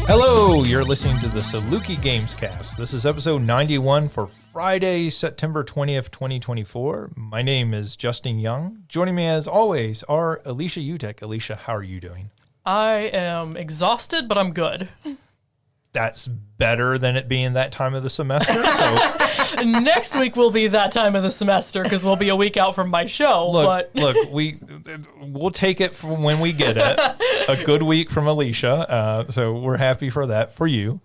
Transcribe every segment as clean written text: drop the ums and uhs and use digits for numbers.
Hello, you're listening to the Saluki Gamescast. This is episode 91 for Friday, September 20th, 2024. My name is Justin Young. Joining me as always are Alicia Utecht. Alicia, how are you doing? I am exhausted, but I'm good. That's better than it being that time of the semester. So Next week will be that time of the semester because we'll be a week out from my show. we'll take it from when we get it. A good week from Alicia. So we're happy for that for you.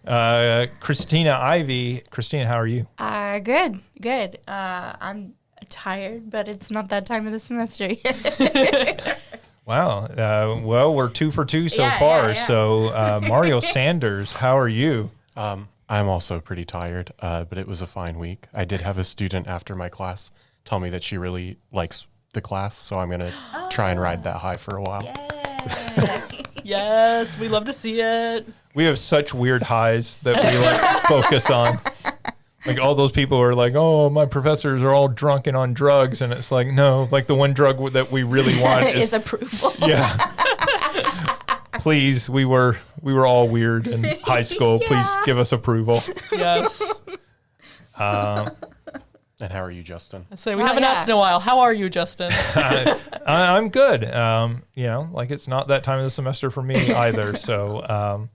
Christina Ivey. Christina, how are you? Good. I'm tired, but it's not that time of the semester yet. Wow. Well, we're 2 for 2 so far. Yeah. So Mario Sanders, how are you? I'm also pretty tired, but it was a fine week. I did have a student after my class tell me that she really likes the class, so I'm going to try and ride that high for a while. Yes, we love to see it. We have such weird highs that we like focus on. Like all those people are like, oh, my professors are all drunk and on drugs. And it's like, no, like the one drug that we really want is approval. Yeah. Please, we were all weird in high school. Yeah. Please give us approval. Yes. And how are you, Justin? I say we haven't asked in a while. How are you, Justin? I'm good. Like it's not that time of the semester for me either. So,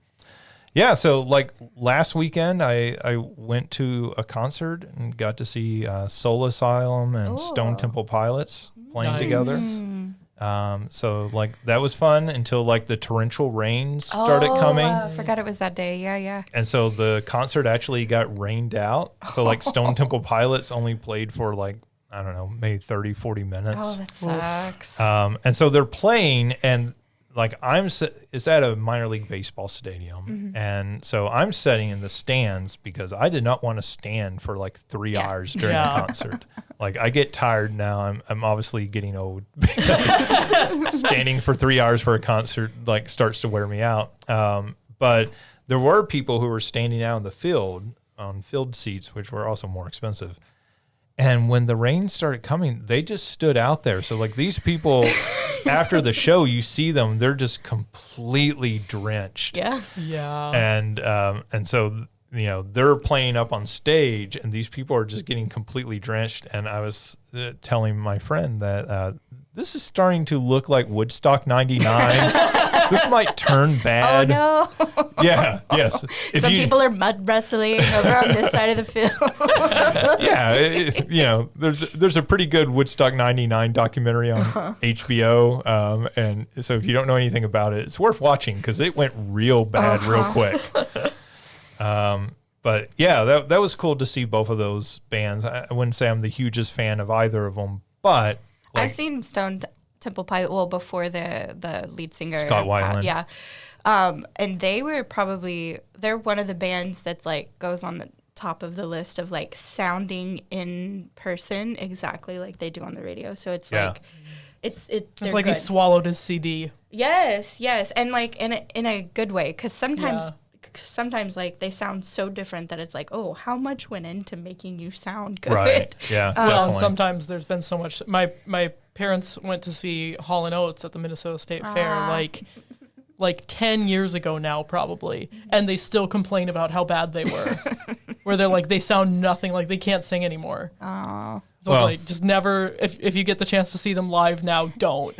so like last weekend, I went to a concert and got to see Soul Asylum and Stone Temple Pilots playing together. So like that was fun until like the torrential rain started coming. I forgot it was that day. Yeah. And so the concert actually got rained out. So like Stone Temple Pilots only played for like, I don't know, maybe 30, 40 minutes. Oh, that sucks. And so they're playing and like it's at a minor league baseball stadium. Mm-hmm. And so I'm sitting in the stands because I did not want to stand for like 3 hours during the concert. Like I get tired now. I'm obviously getting old. Standing for 3 hours for a concert like starts to wear me out. But there were people who were standing out in the field on field seats, which were also more expensive. And when the rain started coming, they just stood out there. So like these people, after the show, you see them, they're just completely drenched. Yeah. And so, they're playing up on stage and these people are just getting completely drenched. And I was telling my friend that this is starting to look like Woodstock 99. This might turn bad. Oh, no. Yeah, yes. Some people are mud wrestling over on this side of the field. Yeah, there's a pretty good Woodstock 99 documentary on HBO. And so if you don't know anything about it, it's worth watching because it went real bad real quick. But yeah, that was cool to see both of those bands. I wouldn't say I'm the hugest fan of either of them, but I've seen Stone Temple Pilot before the lead singer Scott Weiland. Yeah. And they're one of the bands that's like goes on the top of the list of like sounding in person exactly like they do on the radio. So it's like it's like he swallowed his CD. Yes, and like in a good way because sometimes like they sound so different that it's like, oh, how much went into making you sound good? Right. Yeah. Well, sometimes there's been so much. My parents went to see Hall & Oates at the Minnesota State Fair like 10 years ago now probably, and they still complain about how bad they were. Where they're like they sound nothing like they can't sing anymore. Oh. So like just never if you get the chance to see them live now, don't.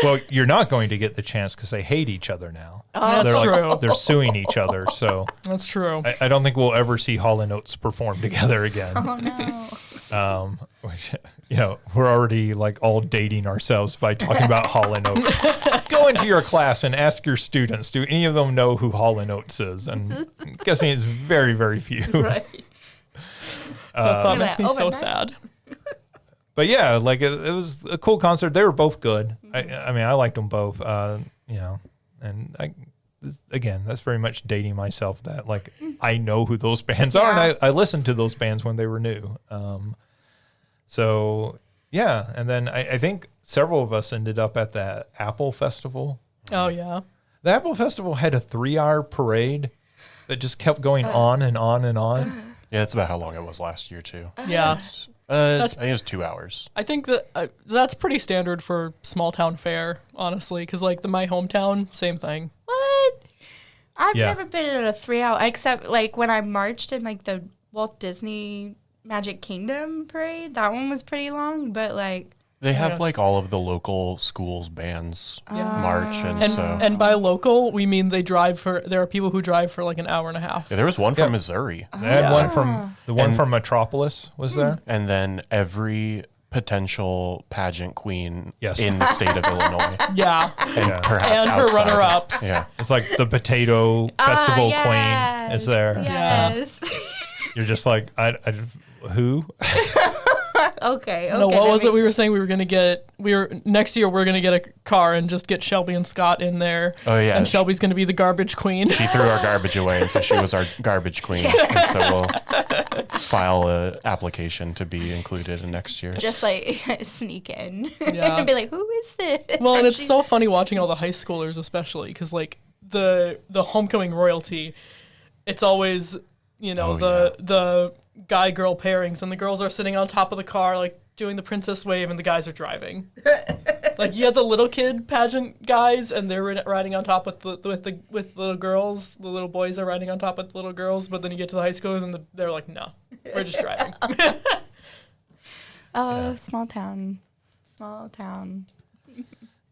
Well, you're not going to get the chance because they hate each other now. Oh, that's true. They're suing each other, so that's true. I don't think we'll ever see Hall & Oates perform together again. Oh no. We're already like all dating ourselves by talking about Hall & Oates. Go into your class and ask your students, do any of them know who Hall & Oates is? And I'm guessing it's very, very few. Right. That thought makes me so sad. But yeah, like it was a cool concert. They were both good. I mean, I liked them both. And again, that's very much dating myself. That like I know who those bands are, and I listened to those bands when they were new. So yeah, and then I think several of us ended up at the Apple Festival. Oh yeah, the Apple Festival had a 3-hour parade that just kept going on and on and on. Yeah, that's about how long it was last year too. Yeah. I think it was 2 hours. I think that that's pretty standard for small town fair, honestly, because like my hometown, same thing. What? I've never been in a 3-hour, except like when I marched in like the Walt Disney Magic Kingdom parade. That one was pretty long, but like. They have like all of the local schools bands march, and by local we mean there are people who drive for like an hour and a half. Yeah, there was one from Missouri. They had one from Metropolis was there, and then every potential pageant queen in the state of Illinois. Yeah, and perhaps and her outside. runner-ups. Yeah, it's like the potato festival queen is there. Yes. You're just like who? Okay. No, what was it we were saying we were going to get? Next year we're going to get a car and just get Shelby and Scott in there. Oh yeah. And Shelby's going to be the garbage queen. She threw our garbage away, and so she was our garbage queen. And so we'll file a application to be included in next year. Just like sneak in and be like, who is this? Well, and it's so funny watching all the high schoolers, especially because like the homecoming royalty, it's always the guy girl pairings, and the girls are sitting on top of the car like doing the princess wave, and the guys are driving. Like you had the little kid pageant guys, and they're riding on top with the little girls. The little boys are riding on top with the little girls, but then you get to the high schoolers, and they're like, no, we're just driving. Small town.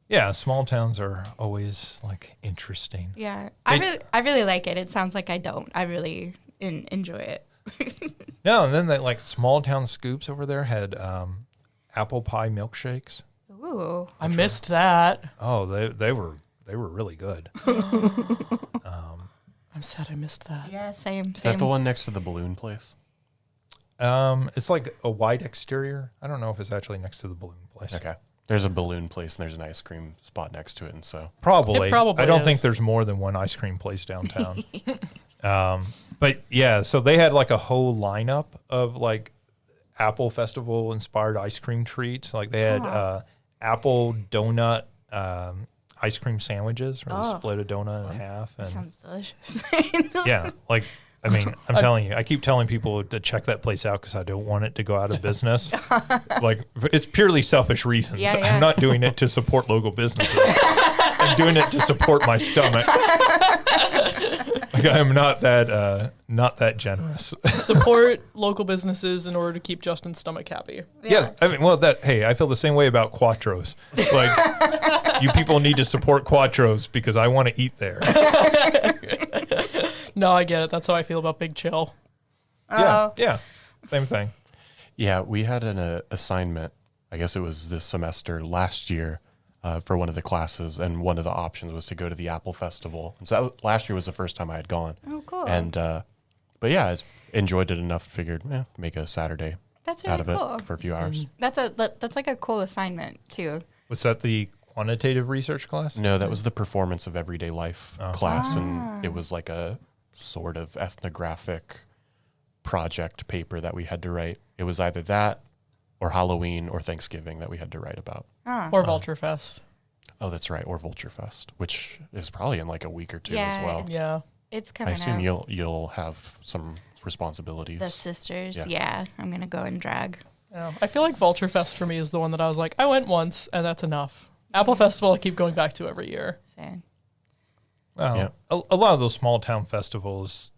Yeah, small towns are always like interesting. Yeah, I really like it. It sounds like I don't. I really enjoy it. No, and then the like small town scoops over there had apple pie milkshakes. Ooh, I missed that. Oh, they were really good. I'm sad I missed that. Yeah, same. Is that the one next to the balloon place? It's like a white exterior. I don't know if it's actually next to the balloon place. Okay. There's a balloon place and there's an ice cream spot next to it, and so Probably. It probably I don't is. think there's more than one ice cream place downtown. But yeah, so they had like a whole lineup of like Apple Festival inspired ice cream treats. Like they had apple donut ice cream sandwiches, where they split a donut in half. And sounds delicious. yeah, like I mean, I'm telling you, I keep telling people to check that place out because I don't want it to go out of business. Like it's purely selfish reasons. Yeah. I'm not doing it to support local businesses. I'm doing it to support my stomach. Like I'm not that generous. Support local businesses in order to keep Justin's stomach happy. Yeah, I mean, I feel the same way about Quattros. Like, you people need to support Quattros because I want to eat there. No, I get it. That's how I feel about Big Chill. Yeah, same thing. yeah, we had an assignment. I guess it was this semester last year for one of the classes, and one of the options was to go to the Apple Festival. And so last year was the first time I had gone. Oh, cool. And but yeah, I enjoyed it enough. Figured make a Saturday That's out really of cool. it for a few hours. That's like a cool assignment too. Was that the quantitative research class? No, that was the performance of everyday life class, and it was like a sort of ethnographic project paper that we had to write. It was either that or Halloween or Thanksgiving that we had to write about. Or Vulture Fest. Oh, that's right, or Vulture Fest, which is probably in like a week or two Yeah, as well. Yeah. It's I coming assume out. you'll have some responsibilities. The sisters. Yeah. Yeah, I'm gonna go and drag. Yeah. I feel like Vulture Fest for me is the one that I was like, I went once and that's enough. Apple Festival I keep going back to every year. Fair. Well, Yeah. a lot of those small town festivals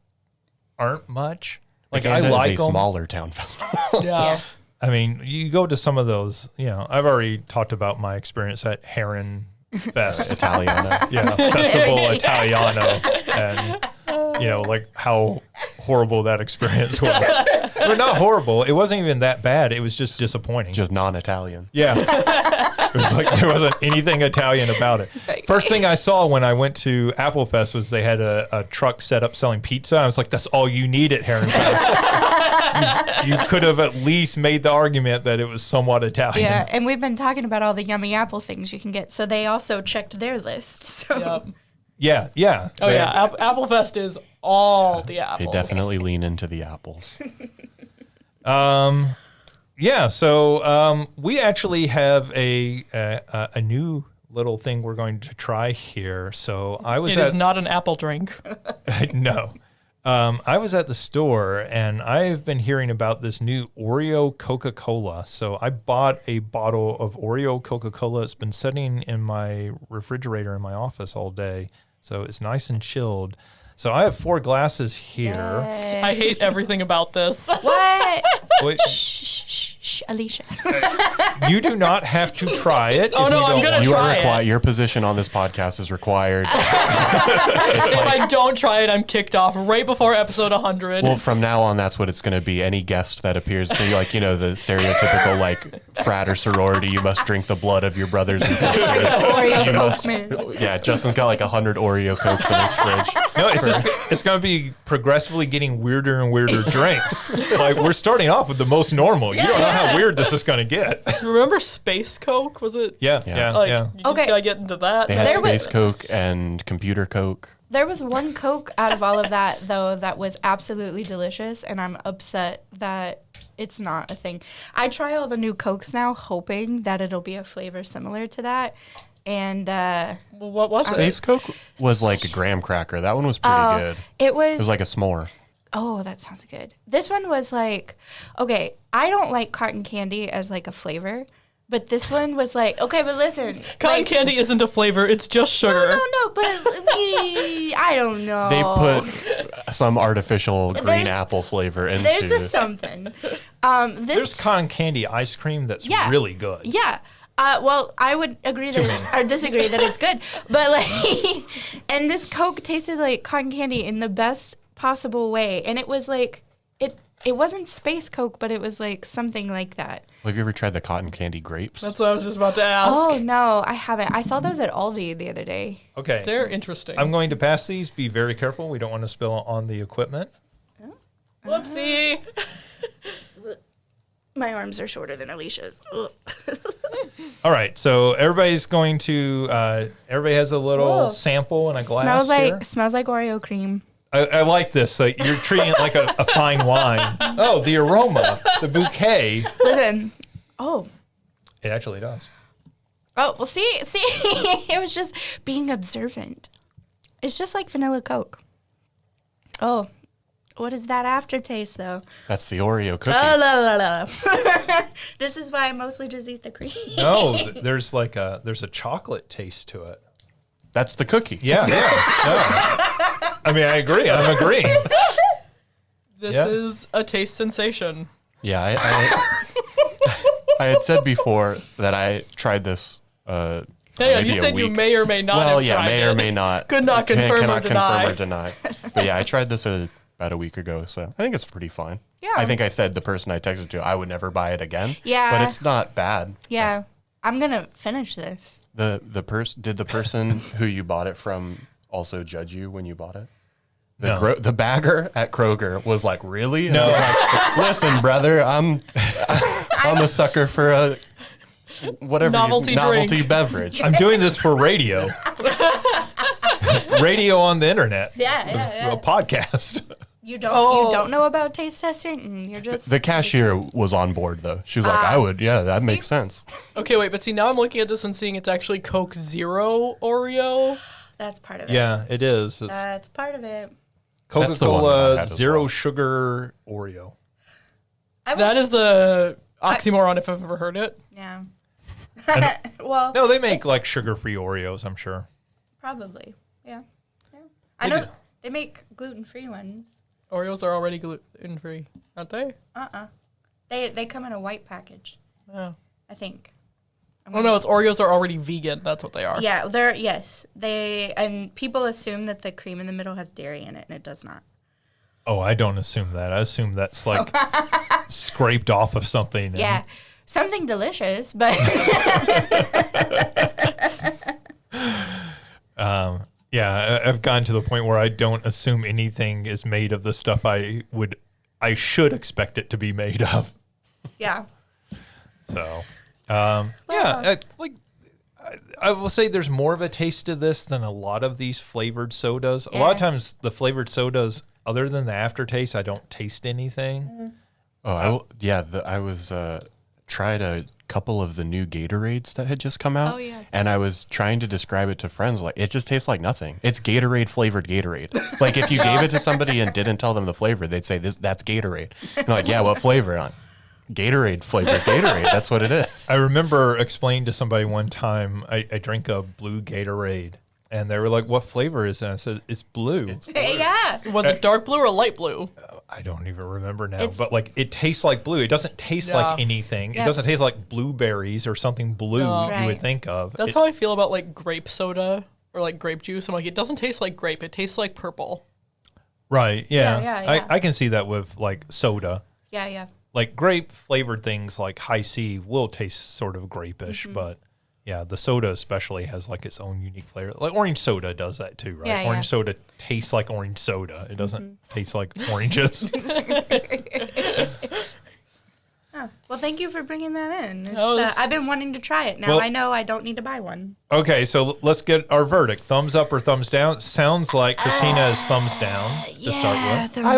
aren't much. Like I Aganda like is a them. smaller town festival. Yeah. I mean, you go to some of those. I've already talked about my experience at Heron Fest. Italiana. Yeah, Festival Italiano, and like how horrible that experience was. But not horrible. It wasn't even that bad. It was just disappointing. Just non-Italian. Yeah. It was like there wasn't anything Italian about it. First thing I saw when I went to Apple Fest was they had a truck set up selling pizza. I was like, that's all you need at Heron Fest. You could have at least made the argument that it was somewhat Italian. Yeah, and we've been talking about all the yummy apple things you can get, so they also checked their list. So. Yep. Yeah. Oh, yeah. Apple Fest is all the apples. They definitely lean into the apples. Yeah, so we actually have a new little thing we're going to try here. So I was It is not an apple drink. no. I was at the store and I've been hearing about this new Oreo Coca-Cola. So I bought a bottle of Oreo Coca-Cola. It's been sitting in my refrigerator in my office all day. So it's nice and chilled. So I have 4 glasses here. I hate everything about this. What? Wait, Shh, Alicia. you do not have to try it. Oh, if no, you I'm don't gonna want You to. are try it. required. Your position on this podcast is required. If I don't try it, I'm kicked off right before episode 100. Well, from now on, that's what it's going to be. Any guest that appears to, like, you know, the stereotypical, like, frat or sorority, you must drink the blood of your brothers and sisters. Oreo You Coke, must- man. Yeah, Justin's got like 100 Oreo Cokes in his fridge. No, it's going to be progressively getting weirder and weirder drinks. Like, we're starting off with the most normal. You don't know how weird this is going to get. Remember Space Coke? Was it? Yeah. Like, yeah. you just Okay. gotta get into that. They had There was- Space Coke and Computer Coke. There was one Coke out of all of that, though, that was absolutely delicious, and I'm upset that it's not a thing. I try all the new Cokes now, hoping that it'll be a flavor similar to that. And Well, what was it? Space Coke was like a graham cracker. That one was pretty good. it It was, was like a s'more. oh, that sounds good. This one was like, okay, I don't like cotton candy as like a flavor, but this one was like, okay, but listen. Cotton like, candy isn't a flavor; it's just sugar. No, but I don't know. They put some artificial green There's- apple flavor into There's a something. This There's cotton candy ice cream that's Yeah. really good. Yeah. Well, I would agree that it's, or disagree that it's good, but like, and this Coke tasted like cotton candy in the best possible way, and it was like, it wasn't Space Coke, but it was like something like that. Well, have you ever tried the cotton candy grapes? That's what I was just about to ask. Oh no, I haven't. I saw those at Aldi the other day. Okay. They're interesting. I'm going to pass these. Be very careful. We don't want to spill on the equipment. Whoopsie. My arms are shorter than Alicia's. Ugh. All right. So everybody's going to, everybody has a little Whoa. sample in a glass Smells like here. Oreo cream. I like this. You're treating it like a fine wine. Oh, the aroma, the bouquet. Listen. Oh. It actually does. Oh, well, see, it was just being observant. It's just like vanilla Coke. Oh, what is that aftertaste, though? That's the Oreo cookie. Oh, la, la, la. This is why I mostly just eat the cream. No, there's a chocolate taste to it. That's the cookie. Yeah. I mean, I agree. I'm agreeing. This Yeah. is a taste sensation. Yeah, I had said before that I tried this. Hey, maybe you a said you week. may or may not Well, have yeah, tried may it. or may not. Could not confirm or cannot deny. confirm or deny. But yeah, I tried this about a week ago, so I think it's pretty fine. Yeah. I think I said the person I texted to, I would never buy it again. Yeah. But it's not bad. Yeah, I'm gonna finish this. Did the person who you bought it from also judge you when you bought it? No. The bagger at Kroger was like, really? And No. I was like, listen, brother, I'm a sucker for a whatever Novelty drink. beverage. I'm doing this for radio. Radio on the internet. Yeah. A podcast. You don't know about taste testing? You're just The cashier was on board though. She was like, I would, yeah, that makes sense. Okay, wait, but see, now I'm looking at this and seeing it's actually Coke Zero Oreo. that's part of it. Yeah, it is. It's That's part of it. That's the one that I Coca-Cola had as Zero well. Sugar Oreo. That is a oxymoron if I've ever heard it. Yeah. Well, No, they make it's- like sugar-free Oreos, I'm sure. probably. Yeah. I They know do. they make gluten-free ones. Oreos are already gluten free, aren't they? They come in a white package, Oh. I think. Oh no, it's Oreos are already vegan. That's what they are. Yeah, and people assume that the cream in the middle has dairy in it, and it does not. Oh, I don't assume that. I assume that's like scraped off of something. and- Yeah, something delicious, but Yeah, I've gotten to the point where I don't assume anything is made of the stuff I should expect it to be made of. yeah. So, I will say there's more of a taste to this than a lot of these flavored sodas. A lot of Yeah. times the flavored sodas, other than the aftertaste, I don't taste anything. Oh, I was tried a couple of the new Gatorades that had just come out. Oh, yeah. And I was trying to describe it to friends like it just tastes like nothing. It's Gatorade flavored Gatorade. Like if you gave it to somebody and didn't tell them the flavor, they'd say that's Gatorade. And I'm like, yeah, what flavor? On Gatorade flavored Gatorade. That's what it is. I remember explaining to somebody one time, I drink a blue Gatorade. And they were like, "What flavor is it?" I said, "It's blue." Yeah. Was it dark blue or light blue? I don't even remember now, but like it tastes like blue. It doesn't taste like anything. Yeah. It doesn't taste like blueberries or something blue No. you Right. would think of. That's how I feel about like grape soda or like grape juice. I'm like, it doesn't taste like grape. It tastes like purple. Right. Yeah. Yeah. I can see that with like soda. Yeah. Like grape flavored things like High C will taste sort of grape-ish, but yeah, the soda especially has like its own unique flavor. Like orange soda does that too, right? Yeah, Orange yeah. soda tastes like orange soda. It doesn't taste like oranges. Well, thank you for bringing that in. It's, Oh, this- I've been wanting to try it. Now Well- I know I don't need to buy one. Okay, so let's get our verdict. Thumbs up or thumbs down? Sounds like Christina is thumbs down to start with. I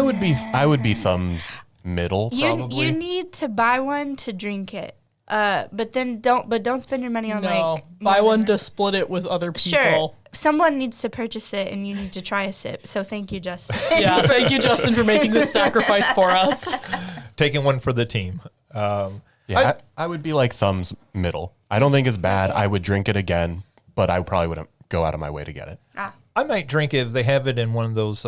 would be thumbs middle probably. You need to buy one to drink it. But don't spend your money on No, buy one to split it with other people. Sure. Someone needs to purchase it and you need to try a sip. So thank you, Justin. Yeah, thank you, Justin, for making this sacrifice for us. Taking one for the team. I would be like thumbs middle. I don't think it's bad. I would drink it again, but I probably wouldn't go out of my way to get it. I might drink it if they have it in one of those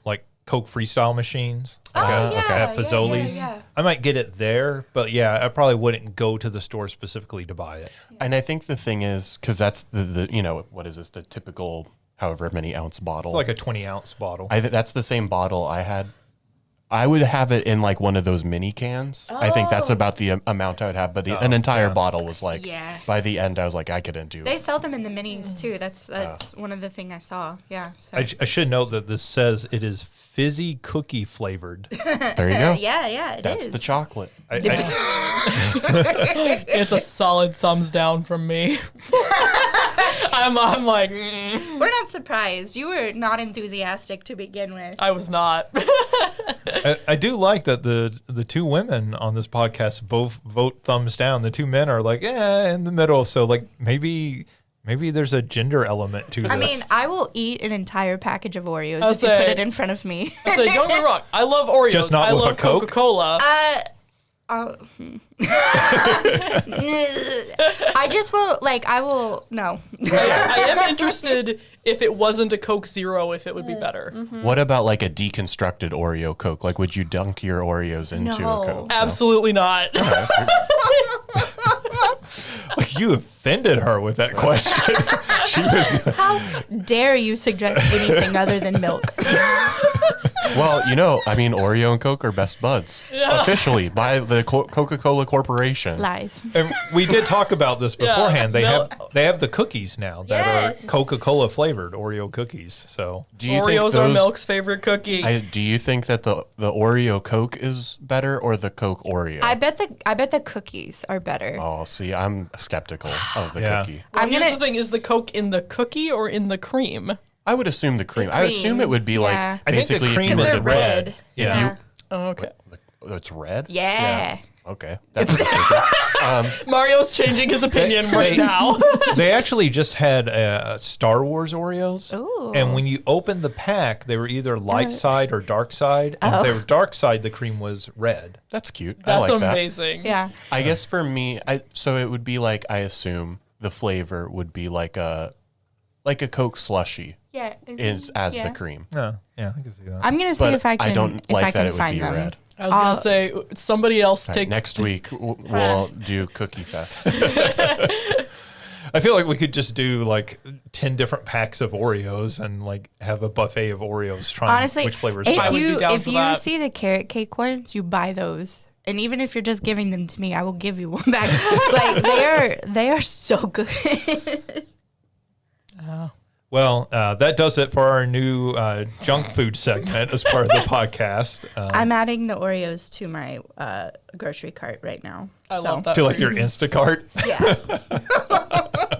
like Coke Freestyle machines. At Fazoli's. Yeah. I might get it there, but yeah, I probably wouldn't go to the store specifically to buy it. And I think the thing is, because that's the what is this, the typical however many ounce bottle. It's like a 20-ounce bottle. That's the same bottle I had. I would have it in like one of those mini cans. I think that's about the amount I would have. But an entire bottle was like, by the end, I was like, I couldn't do They it. sell them in the minis too. That's one of the thing I saw. Yeah. So. I should note that this says it is fizzy cookie flavored. There you go. Yeah, it is. That's the chocolate. It's a solid thumbs down from me. I'm like, We're not surprised. You were not enthusiastic to begin with. I was not. I do like that the two women on this podcast both vote thumbs down. The two men are like, in the middle. So like maybe there's a gender element to this. I mean, I will eat an entire package of Oreos I'll if you put say- it in front of me. I say, don't get me wrong. I love Oreos. Just not I with love a Coke? Coca-Cola. I just will, no. I am interested if it wasn't a Coke Zero, if it would be better. What about like a deconstructed Oreo Coke? Like, would you dunk your Oreos into No. a Coke? Absolutely not. like you offended her with that question. She was. How dare you suggest anything other than milk? Well, Oreo and Coke are best buds. Officially, by the Coca-Cola Corporation. Lies. And we did talk about this beforehand. They no. have the cookies now that Yes. are Coca-Cola flavored Oreo cookies. So Do you Oreos think are those, Milk's favorite cookie. do you think that the Oreo Coke is better or the Coke Oreo? I bet the cookies are better. Oh, see, I'm skeptical of the Yeah. cookie. Well, I'm here's gonna- the thing: is the Coke in the cookie or in the cream? I would assume the cream. The I assume it would be cream, like yeah. I think the basically cream if you is look They're at red. Yeah. Oh, okay. it's red. Yeah. Okay, that's specific. Mario's changing his opinion right they- now. they actually just had Star Wars Oreos. Ooh. And when you open the pack, they were either light side or dark side. And if they were dark side, the cream was red. That's cute. That's I like that. amazing. Yeah. I guess for me, so it would be like, I assume the flavor would be like a Coke slushy Yeah. is as the cream. Yeah, I can see that. I'm gonna see But if I can. I don't if like I can that it would find be them. red. I was gonna say somebody else All right, take next week we'll do Cookie Fest. I feel like we could just do like 10 different packs of Oreos and like have a buffet of Oreos trying Honestly, which flavors. I would be down if for you that. see the carrot cake ones, you buy those. And even if you're just giving them to me, I will give you one back. Like they are so good. Well, that does it for our new junk food segment as part of the podcast. I'm adding the Oreos to my grocery cart right now. I love that. To for like your you. Instacart. Yeah.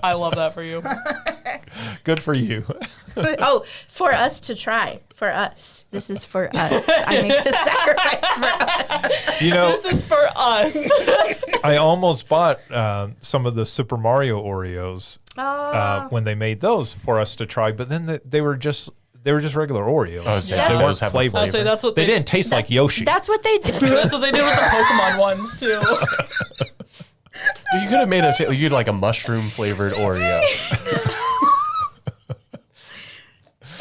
I love that for you. Good for you. Oh, for us to try. For us. This is for us. I make the sacrifice for us. You know, This is for us. I almost bought some of the Super Mario Oreos when they made those for us to try, but then they were just regular Oreos. Oh, so They those weren't have a flavored. I say that's what They didn't taste like Yoshi. That's what they do. That's what they did with the Pokemon ones too. You could have made you like a mushroom flavored Oreo.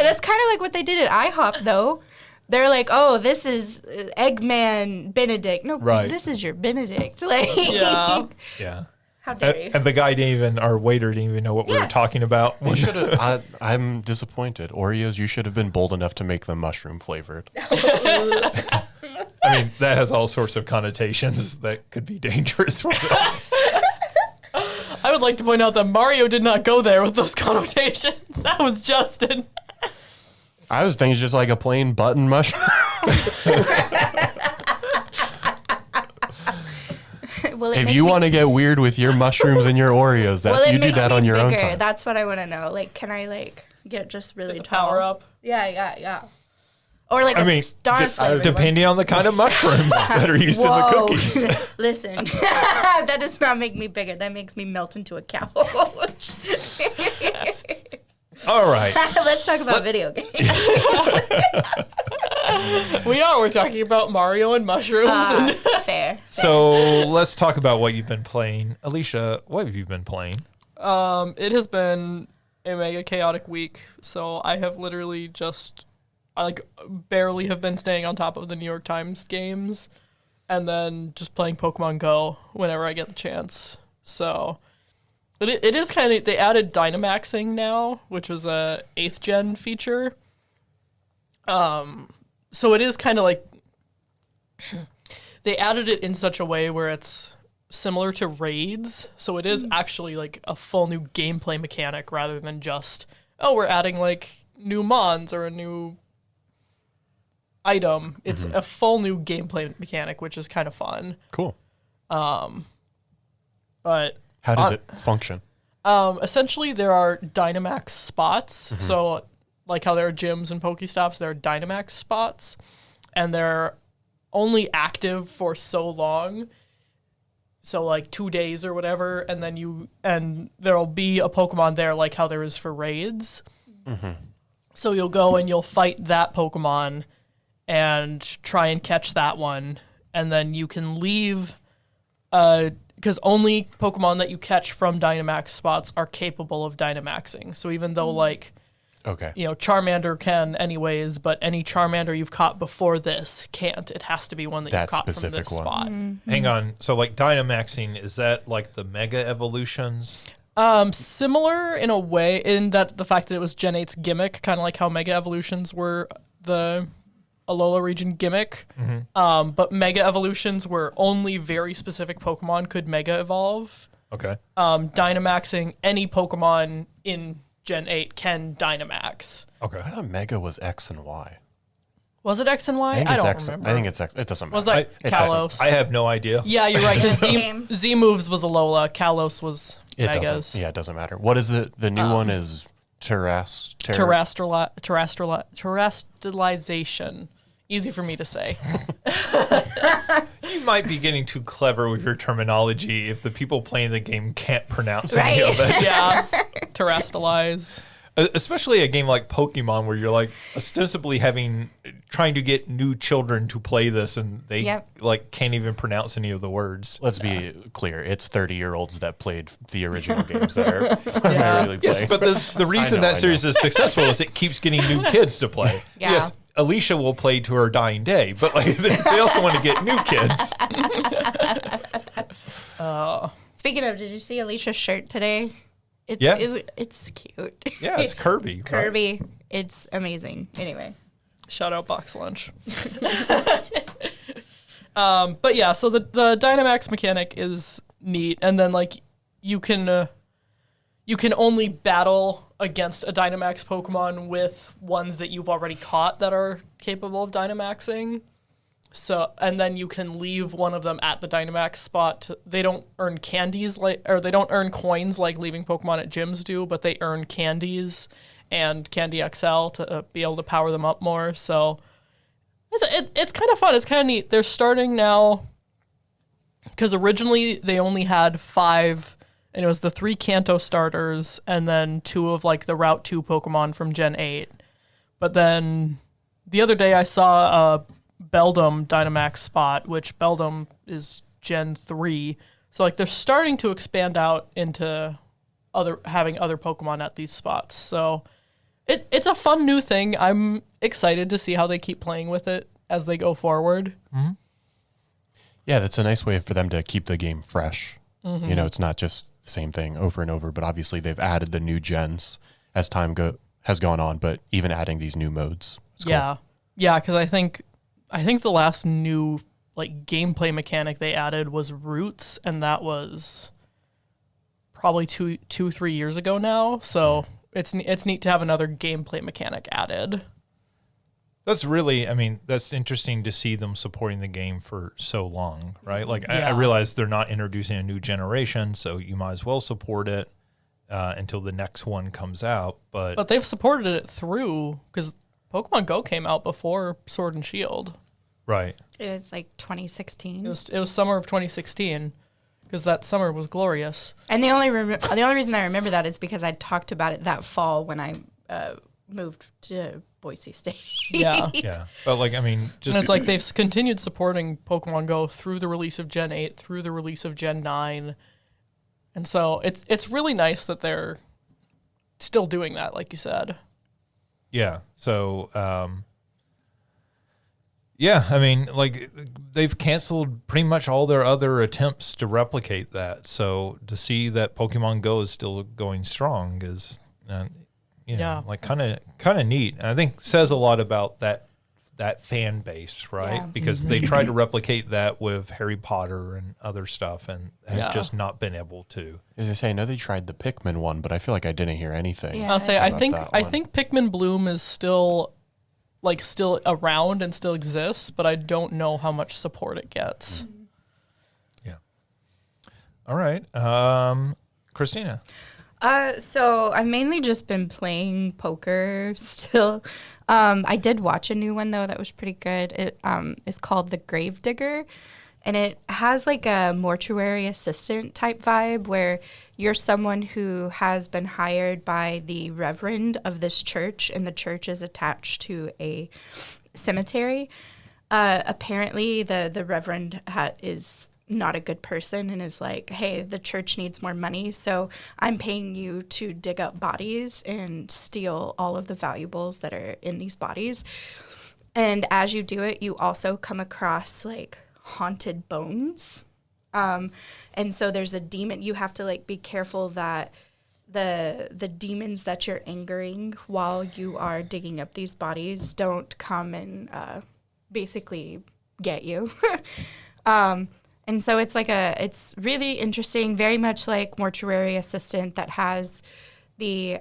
that's kind of like what they did at IHOP, though. They're like, oh, this is Eggman Benedict. No, this is your Benedict. Like, yeah. How dare you? And the guy our waiter didn't even know what we were talking about. I'm disappointed. Oreos, you should have been bold enough to make them mushroom flavored. I mean, that has all sorts of connotations that could be dangerous for them. I would like to point out that Mario did not go there with those connotations. That was Justin. I was thinking just like a plain button mushroom. If you want to get weird with your mushrooms and your Oreos, you do that on your own time. That's what I want to know. Like, can I get just really tall? Power up? Yeah. Or like star flavor. Depending on the kind of mushrooms that are used in the cookies. Listen, that does not make me bigger. That makes me melt into a couch. All right. Let's talk about video games. We're talking about Mario and mushrooms. Fair. So let's talk about what you've been playing. Alicia, what have you been playing? It has been a mega chaotic week. So I have literally barely have been staying on top of the New York Times games and then just playing Pokemon Go whenever I get the chance. So it is kind of, they added Dynamaxing now, which was a 8th gen feature. So it is kind of like they added it in such a way where it's similar to raids. So it is actually like a full new gameplay mechanic rather than just, we're adding like new mons or a new item. It's a full new gameplay mechanic, which is kind of fun. Cool. But how does it function? Essentially, there are Dynamax spots. So, like how there are gyms and Pokestops, there are Dynamax spots, and they're only active for so long. So, like 2 days or whatever, and then there'll be a Pokemon there, like how there is for raids. So you'll go and you'll fight that Pokemon and try and catch that one, and then you can leave. Because only Pokemon that you catch from Dynamax spots are capable of Dynamaxing. So even though, Charmander can anyways, but any Charmander you've caught before this can't. It has to be one that you've caught from this spot. Hang on. So, like, Dynamaxing, is that like the Mega Evolutions? Similar in a way, in that the fact that it was Gen 8's gimmick, kind of like how Mega Evolutions were the Alola region gimmick. But Mega Evolutions were only very specific Pokemon could Mega Evolve. Okay. Dynamaxing any Pokemon in Gen 8 can Dynamax. Okay. I thought Mega was X and Y. Was it X and Y? I don't remember. I think it's X. It doesn't matter. Was that Kalos? I have no idea. Yeah, you're right. Z moves was Alola. Kalos was Megas. It doesn't matter. What is the new one is terrestrialization. Easy for me to say. You might be getting too clever with your terminology if the people playing the game can't pronounce any of it. Yeah, terrestrialize. Especially a game like Pokemon, where you're like ostensibly trying to get new children to play this, and they can't even pronounce any of the words. Let's be clear: it's 30-year-olds that played the original games that are primarily playing. Yes, but the reason that series is successful is it keeps getting new kids to play. Yeah. Yes, Alicia will play to her dying day, but they also want to get new kids. Speaking of, did you see Alicia's shirt today? It's cute. Yeah, it's Kirby. Kirby. Right? It's amazing. Anyway. Shout out Box Lunch. But yeah, so the Dynamax mechanic is neat, and then you can only battle against a Dynamax Pokemon with ones that you've already caught that are capable of Dynamaxing. So, and then you can leave one of them at the Dynamax spot. They don't earn candies they don't earn coins like leaving Pokemon at gyms do, but they earn candies and Candy XL to be able to power them up more. So it's kind of fun. It's kind of neat. They're starting now, because originally they only had 5, and it was the 3 Kanto starters and then 2 of the Route 2 Pokemon from Gen 8. But then the other day I saw a Beldum Dynamax spot, which Beldum is Gen 3. So they're starting to expand out into having other Pokemon at these spots. So It's a fun new thing. I'm excited to see how they keep playing with it as they go forward. Mm-hmm. Yeah, that's a nice way for them to keep the game fresh. Mm-hmm. You know, it's not just the same thing over and over, but obviously they've added the new gens as time has gone on, but even adding these new modes. Yeah. Cool. Yeah, because I think the last new like gameplay mechanic they added was roots, and that was probably 3 years ago now. So it's neat to have another gameplay mechanic added. That's interesting to see them supporting the game for so long, right? Like, I realize they're not introducing a new generation, so you might as well support it until the next one comes out. But they've supported it through, because Pokemon Go came out before Sword and Shield. Right. It was like 2016. It was summer of 2016, because that summer was glorious. And the only reason I remember that is because I talked about it that fall when I moved to Boise State. Yeah. Yeah. But and it's like they've continued supporting Pokemon Go through the release of Gen 8, through the release of Gen 9. And so it's really nice that they're still doing that, like you said. Yeah. So, they've canceled pretty much all their other attempts to replicate that. So to see that Pokemon Go is still going strong is, kind of neat. And I think says a lot about that fan base, right? Yeah. Because they tried to replicate that with Harry Potter and other stuff, and has just not been able to. As I say, I know they tried the Pikmin one, but I feel like I didn't hear anything. Yeah. I think Pikmin Bloom is still around and still exists, but I don't know how much support it gets. Yeah. All right. Christina. So I've mainly just been playing poker still. I did watch a new one though that was pretty good. It is called The Gravedigger, and it has like a mortuary assistant type vibe where you're someone who has been hired by the reverend of this church, and the church is attached to a cemetery. Apparently the reverend is not a good person and is like, hey, the church needs more money, so I'm paying you to dig up bodies and steal all of the valuables that are in these bodies. And as you do it, you also come across like haunted bones. And so there's a demon. You have to like be careful that the demons that you're angering while you are digging up these bodies don't come and basically get you. And so it's it's really interesting, very much like Mortuary Assistant, that has the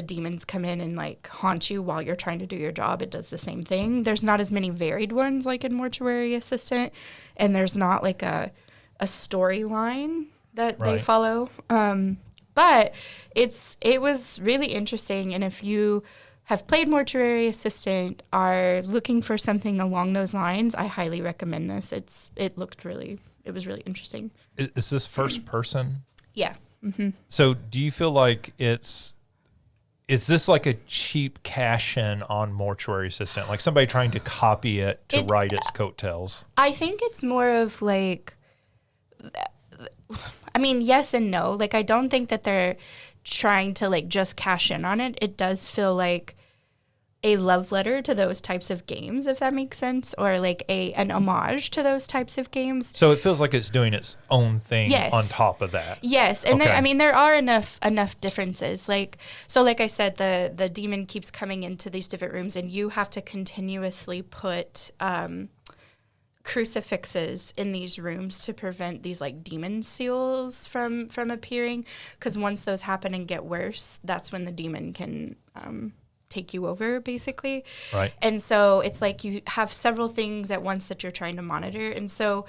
demons come in and like haunt you while you're trying to do your job. It does the same thing. There's not as many varied ones like in Mortuary Assistant, and there's not like a storyline that they follow. But it was really interesting, and if you have played Mortuary Assistant, are looking for something along those lines, I highly recommend this. It was really interesting. Is this first person? Yeah. Mm-hmm. So do you feel like is this like a cheap cash in on Mortuary Assistant? Like somebody trying to copy it to ride its coattails? I think it's more of like, I mean, yes and no. Like, I don't think that they're trying to like just cash in on it. It does feel like a love letter to those types of games, if that makes sense, or like an homage to those types of games. So it feels like it's doing its own thing on top of that. Yes, and there are enough differences. Like I said, the demon keeps coming into these different rooms, and you have to continuously put crucifixes in these rooms to prevent these like demon seals from appearing, because once those happen and get worse, that's when the demon can take you over, basically. Right. And so it's like you have several things at once that you're trying to monitor, and so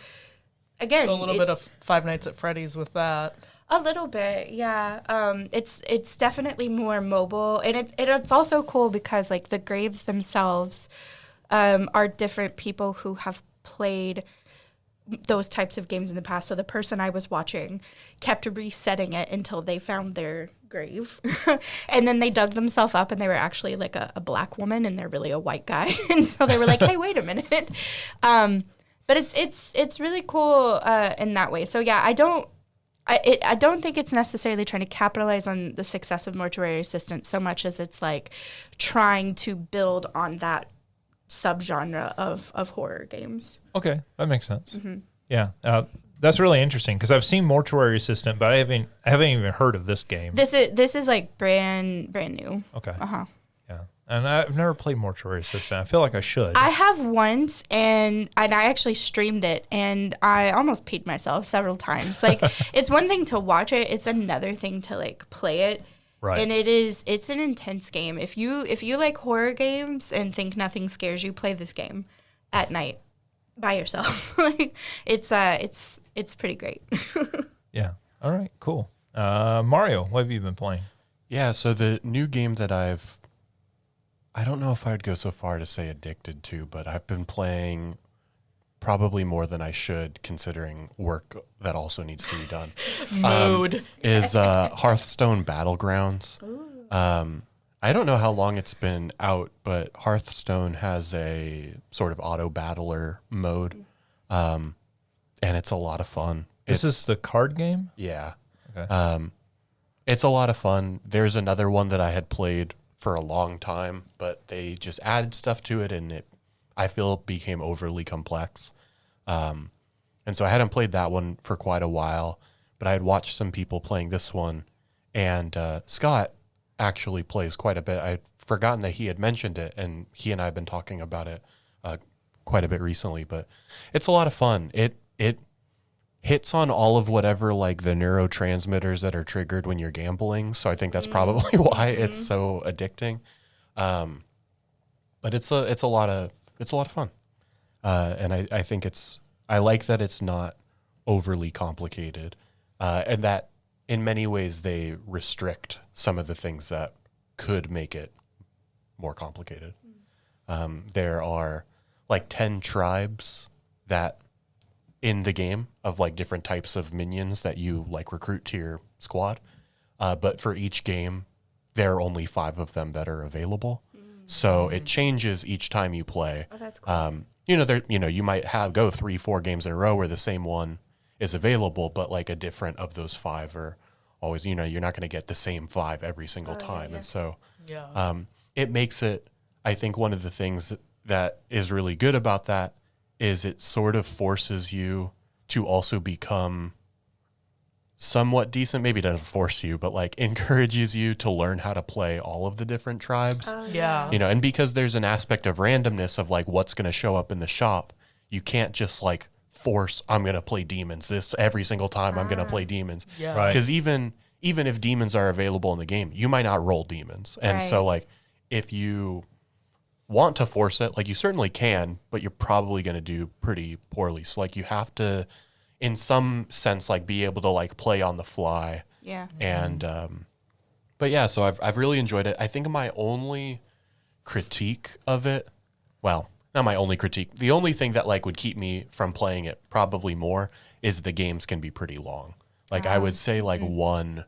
again, so a little bit of Five Nights at Freddy's with that. A little bit, yeah. It's definitely more mobile, and it's also cool because like the graves themselves are different people who have played those types of games in the past. So the person I was watching kept resetting it until they found their grave. And then they dug themselves up, and they were actually like a black woman, and they're really a white guy. And so they were like, hey, wait a minute. But it's really cool in that way. So yeah, I don't think it's necessarily trying to capitalize on the success of Mortuary Assistant so much as it's like trying to build on that subgenre of horror games. Okay, that makes sense. Yeah, that's really interesting because I've seen Mortuary Assistant, but I haven't even heard of this game. This is like brand new. Okay. Yeah, and I've never played Mortuary Assistant. I feel like I should. I have once, and I actually streamed it, and I almost peed myself several times. Like, it's one thing to watch it; it's another thing to like play it. Right. And it's an intense game. If you like horror games and think nothing scares you, play this game at night by yourself. Like, it's pretty great. Yeah. All right. Cool. Mario, what have you been playing? Yeah. So the new game that I don't know if I'd go so far to say addicted to, but I've been playing probably more than I should, considering work that also needs to be done. Mood. Is Hearthstone Battlegrounds. I don't know how long it's been out, but Hearthstone has a sort of auto battler mode, and it's a lot of fun. This is the card game? Yeah. Okay. It's a lot of fun. There's another one that I had played for a long time, but they just added stuff to it, and I feel it became overly complex. And so I hadn't played that one for quite a while, but I had watched some people playing this one, and Scott actually plays quite a bit. I'd forgotten that he had mentioned it, and he and I have been talking about it quite a bit recently, but it's a lot of fun. It hits on all of whatever like the neurotransmitters that are triggered when you're gambling. So I think that's probably why it's so addicting. But it's a lot of fun. And I think I like that it's not overly complicated, and that in many ways they restrict some of the things that could make it more complicated. There are like 10 tribes that in the game of like different types of minions that you like recruit to your squad. But for each game, there are only 5 of them that are available. So it changes each time you play. Oh, that's cool. You might go 3-4 games in a row where the same one is available, but like a different of those 5 are always, you're not going to get the same 5 every single time. Yeah. And so Yeah. it makes it, I think one of the things that is really good about that is it sort of forces you to also become somewhat decent. Maybe it doesn't force you, but like encourages you to learn how to play all of the different tribes. Yeah. And because there's an aspect of randomness of like what's going to show up in the shop, you can't just like force, I'm going to play demons this every single time I'm going to play demons. Yeah. Right. Because even if demons are available in the game, you might not roll demons. And so Right. like if you want to force it, like you certainly can, but you're probably going to do pretty poorly. So like you have to, in some sense, like be able to like play on the fly. Yeah. And but yeah, so I've really enjoyed it. I think my only critique of it, well, not my only critique, the only thing that like would keep me from playing it probably more is the games can be pretty long. Like I would say like one,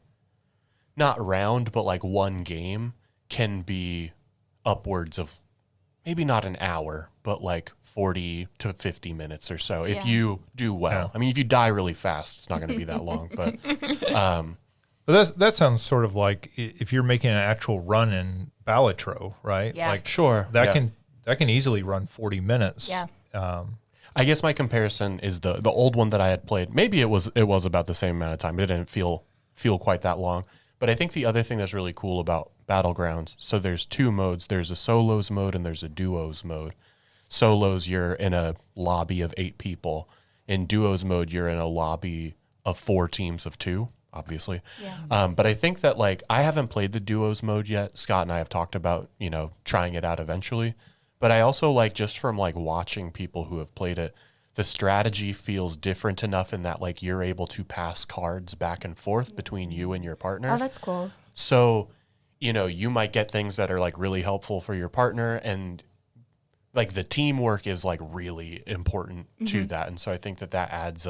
not round, but like one game can be upwards of maybe not an hour, but like 40 to 50 minutes or so if Yeah. you do well. Yeah. I mean, if you die really fast, it's not going to be that long, but But that sounds sort of like if you're making an actual run in Balatro, right? Yeah. Like sure. that yeah. can easily run 40 minutes. Yeah. I guess my comparison is the old one that I had played. Maybe it was about the same amount of time. It didn't feel quite that long. But I think the other thing that's really cool about Battlegrounds, so there's 2 modes. There's a solos mode and there's a duos mode. Solos, you're in a lobby of 8 people. In duos mode, you're in a lobby of 4 teams of 2, obviously. Yeah. But I think that like I haven't played the duos mode yet. Scott and I have talked about, trying it out eventually. But I also like just from like watching people who have played it, the strategy feels different enough in that like you're able to pass cards back and forth between you and your partner. Oh, that's cool. So, you might get things that are like really helpful for your partner, and like the teamwork is like really important to that. And so I think that adds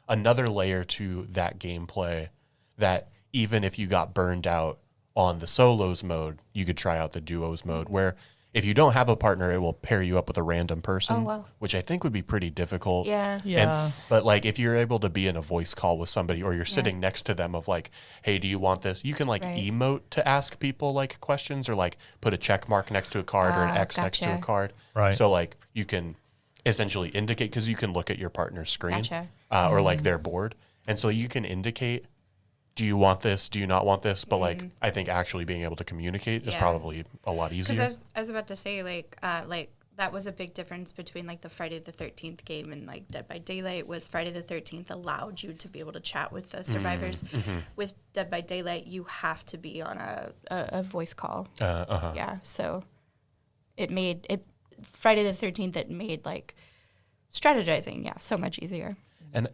another layer to that gameplay that even if you got burned out on the solos mode, you could try out the duos mode where if you don't have a partner, it will pair you up with a random person, Oh, wow. which I think would be pretty difficult. Yeah. Yeah. But like if you're able to be in a voice call with somebody or you're sitting next to them of like, hey, do you want this? You can like emote to ask people like questions or like put a check mark next to a card or an X next to a card. Right. So like you can essentially indicate, because you can look at your partner's screen Gotcha. or like their board. And so you can indicate, do you want this? Do you not want this? But like, I think actually being able to communicate is probably a lot easier. Because I was about to say, like that was a big difference between like the Friday the 13th game and like Dead by Daylight. Was Friday the 13th allowed you to be able to chat with the survivors. With Dead by Daylight, you have to be on a voice call. Yeah, so it made it Friday the 13th. It made like strategizing, so much easier. And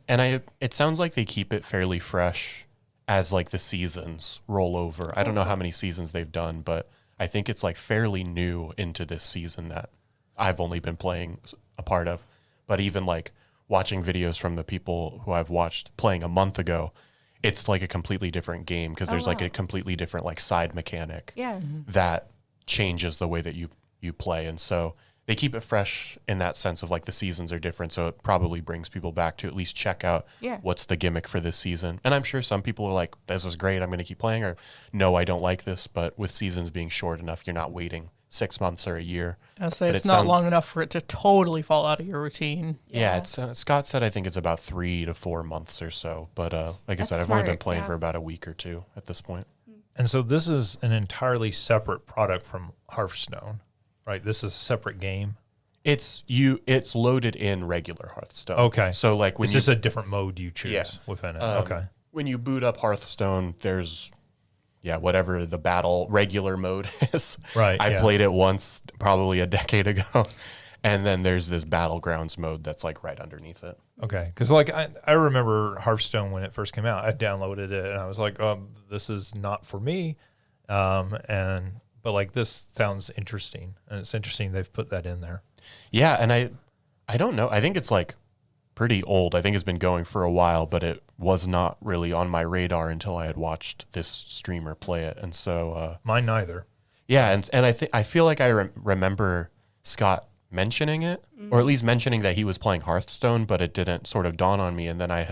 it sounds like they keep it fairly fresh as like the seasons roll over. I don't know how many seasons they've done, but I think it's like fairly new into this season that I've only been playing a part of. But even like watching videos from the people who I've watched playing a month ago, it's like a completely different game because there's like a completely different like side mechanic that changes the way that you play. And so they keep it fresh in that sense of like the seasons are different. So it probably brings people back to at least check out what's the gimmick for this season. And I'm sure some people are like, this is great, I'm going to keep playing, or no, I don't like this. But with seasons being short enough, you're not waiting 6 months or a year. I'll say it's not long enough for it to totally fall out of your routine. Yeah, it's Scott said I think it's about 3 to 4 months or so. But like I said, I've only been playing for about a week or two at this point. And so this is an entirely separate product from Hearthstone, right? This is a separate game. It's loaded in regular Hearthstone. Okay. So like when it's just a different mode you choose within it. Okay. When you boot up Hearthstone, there's whatever the battle regular mode is. Right. I played it once probably a decade ago. And then there's this Battlegrounds mode that's like right underneath it. Okay. Because like I remember Hearthstone when it first came out. I downloaded it and I was like, oh, this is not for me. But like this sounds interesting. And it's interesting they've put that in there. Yeah, and I don't know. I think it's like pretty old. I think it's been going for a while, but it was not really on my radar until I had watched this streamer play it. And so mine neither. Yeah, and I feel like I remember Scott mentioning it, or at least mentioning that he was playing Hearthstone, but it didn't sort of dawn on me. And then I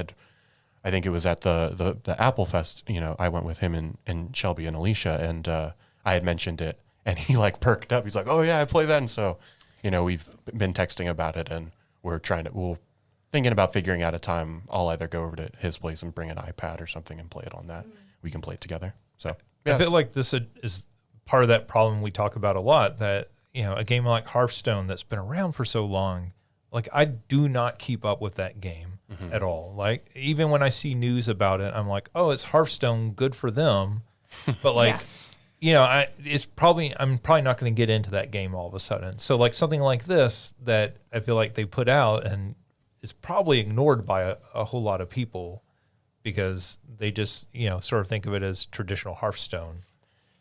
think it was at the Apple Fest. You know, I went with him and Shelby and Alicia, and I had mentioned it, and he like perked up. He's like, "Oh yeah, I play that." And so, you know, we've been texting about it, and we're thinking about figuring out a time. I'll either go over to his place and bring an iPad or something and play it on that. We can play it together. So yeah, I feel like this is part of that problem we talk about a lot, that, you know, a game like Hearthstone that's been around for so long, like I do not keep up with that game at all. Like even when I see news about it, I'm like, oh, it's Hearthstone, good for them. But like, you know, I'm probably not going to get into that game all of a sudden. So like something like this that I feel like they put out and is probably ignored by a whole lot of people because they just, you know, sort of think of it as traditional Hearthstone.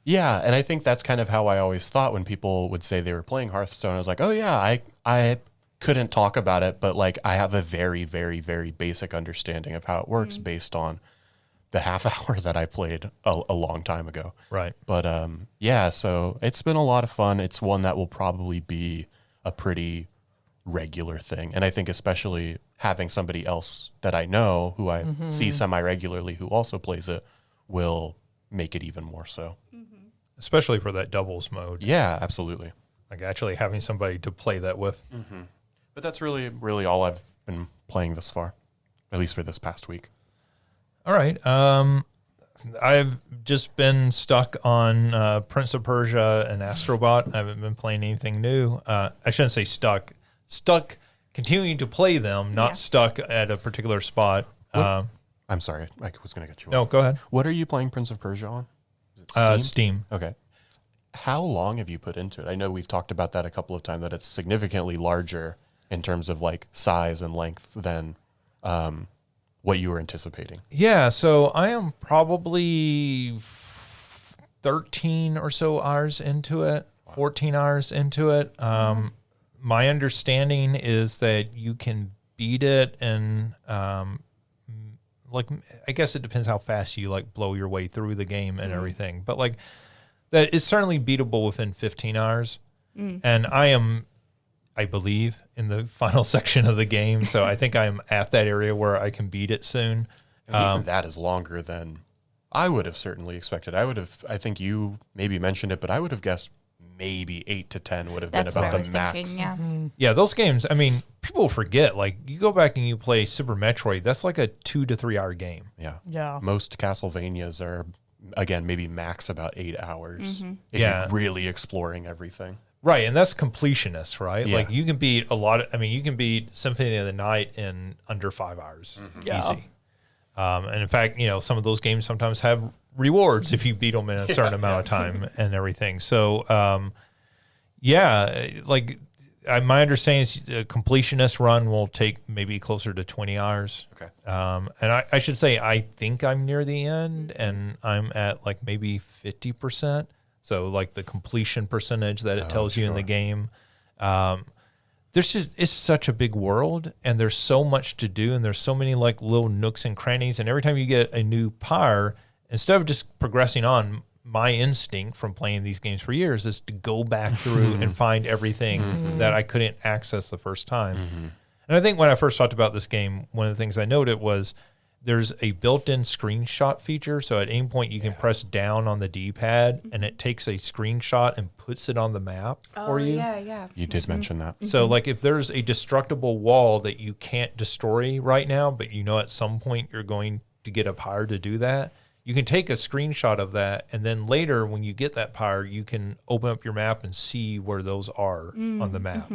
Yeah, and I think that's kind of how I always thought when people would say they were playing Hearthstone. I was like, oh yeah, I couldn't talk about it, but like I have a very, very, very basic understanding of how it works based on the half hour that I played a long time ago. Right. But yeah, so it's been a lot of fun. It's one that will probably be a pretty regular thing. And I think especially having somebody else that I know who I see semi-regularly who also plays it will make it even more so. Especially for that doubles mode. Yeah, absolutely. Like actually having somebody to play that with. But that's really, really all I've been playing thus far, at least for this past week. All right. I've just been stuck on Prince of Persia and Astrobot. I haven't been playing anything new. I shouldn't say stuck. Stuck continuing to play them, not stuck at a particular spot. I'm sorry, I was going to get you No, off. go ahead. What are you playing Prince of Persia on? Is it Steam? Steam. Okay. How long have you put into it? I know we've talked about that a couple of times, that it's significantly larger in terms of like size and length than what you were anticipating. Yeah, so I am probably 13 or so hours into it, 14 hours into it. My understanding is that you can beat it and like, I guess it depends how fast you like blow your way through the game and everything. But like that is certainly beatable within 15 hours. And I believe, in the final section of the game. So I think I'm at that area where I can beat it soon. And even that is longer than I would have certainly expected. I think you maybe mentioned it, but I would have guessed maybe 8 to 10 would have That's been what about I was the max. thinking, yeah. Yeah, those games, I mean, people forget, like, you go back and you play Super Metroid, that's like a 2 to 3 hour game. Yeah. Yeah. Most Castlevanias are, again, maybe max about 8 hours. If Yeah. you're really exploring everything. Right, and that's completionist, right? Yeah. Like, you can beat you can beat Symphony of the Night in under 5 hours. Yeah. Easy. And in fact, some of those games sometimes have rewards if you beat them in a certain amount of time and everything. So, my understanding is a completionist run will take maybe closer to 20 hours. Okay. And I should say, I think I'm near the end and I'm at like maybe 50%. So like the completion percentage that it tells you in the game. It's such a big world and there's so much to do and there's so many like little nooks and crannies. And every time you get a new pyre, instead of just progressing on, my instinct from playing these games for years is to go back through and find everything that I couldn't access the first time. And I think when I first talked about this game, one of the things I noted was there's a built-in screenshot feature. So at any point you can press down on the D-pad and it takes a screenshot and puts it on the map for you. Yeah. You did mention that. So like if there's a destructible wall that you can't destroy right now, but at some point you're going to get a pyre to do that, you can take a screenshot of that, and then later when you get that pyre, you can open up your map and see where those are on the map.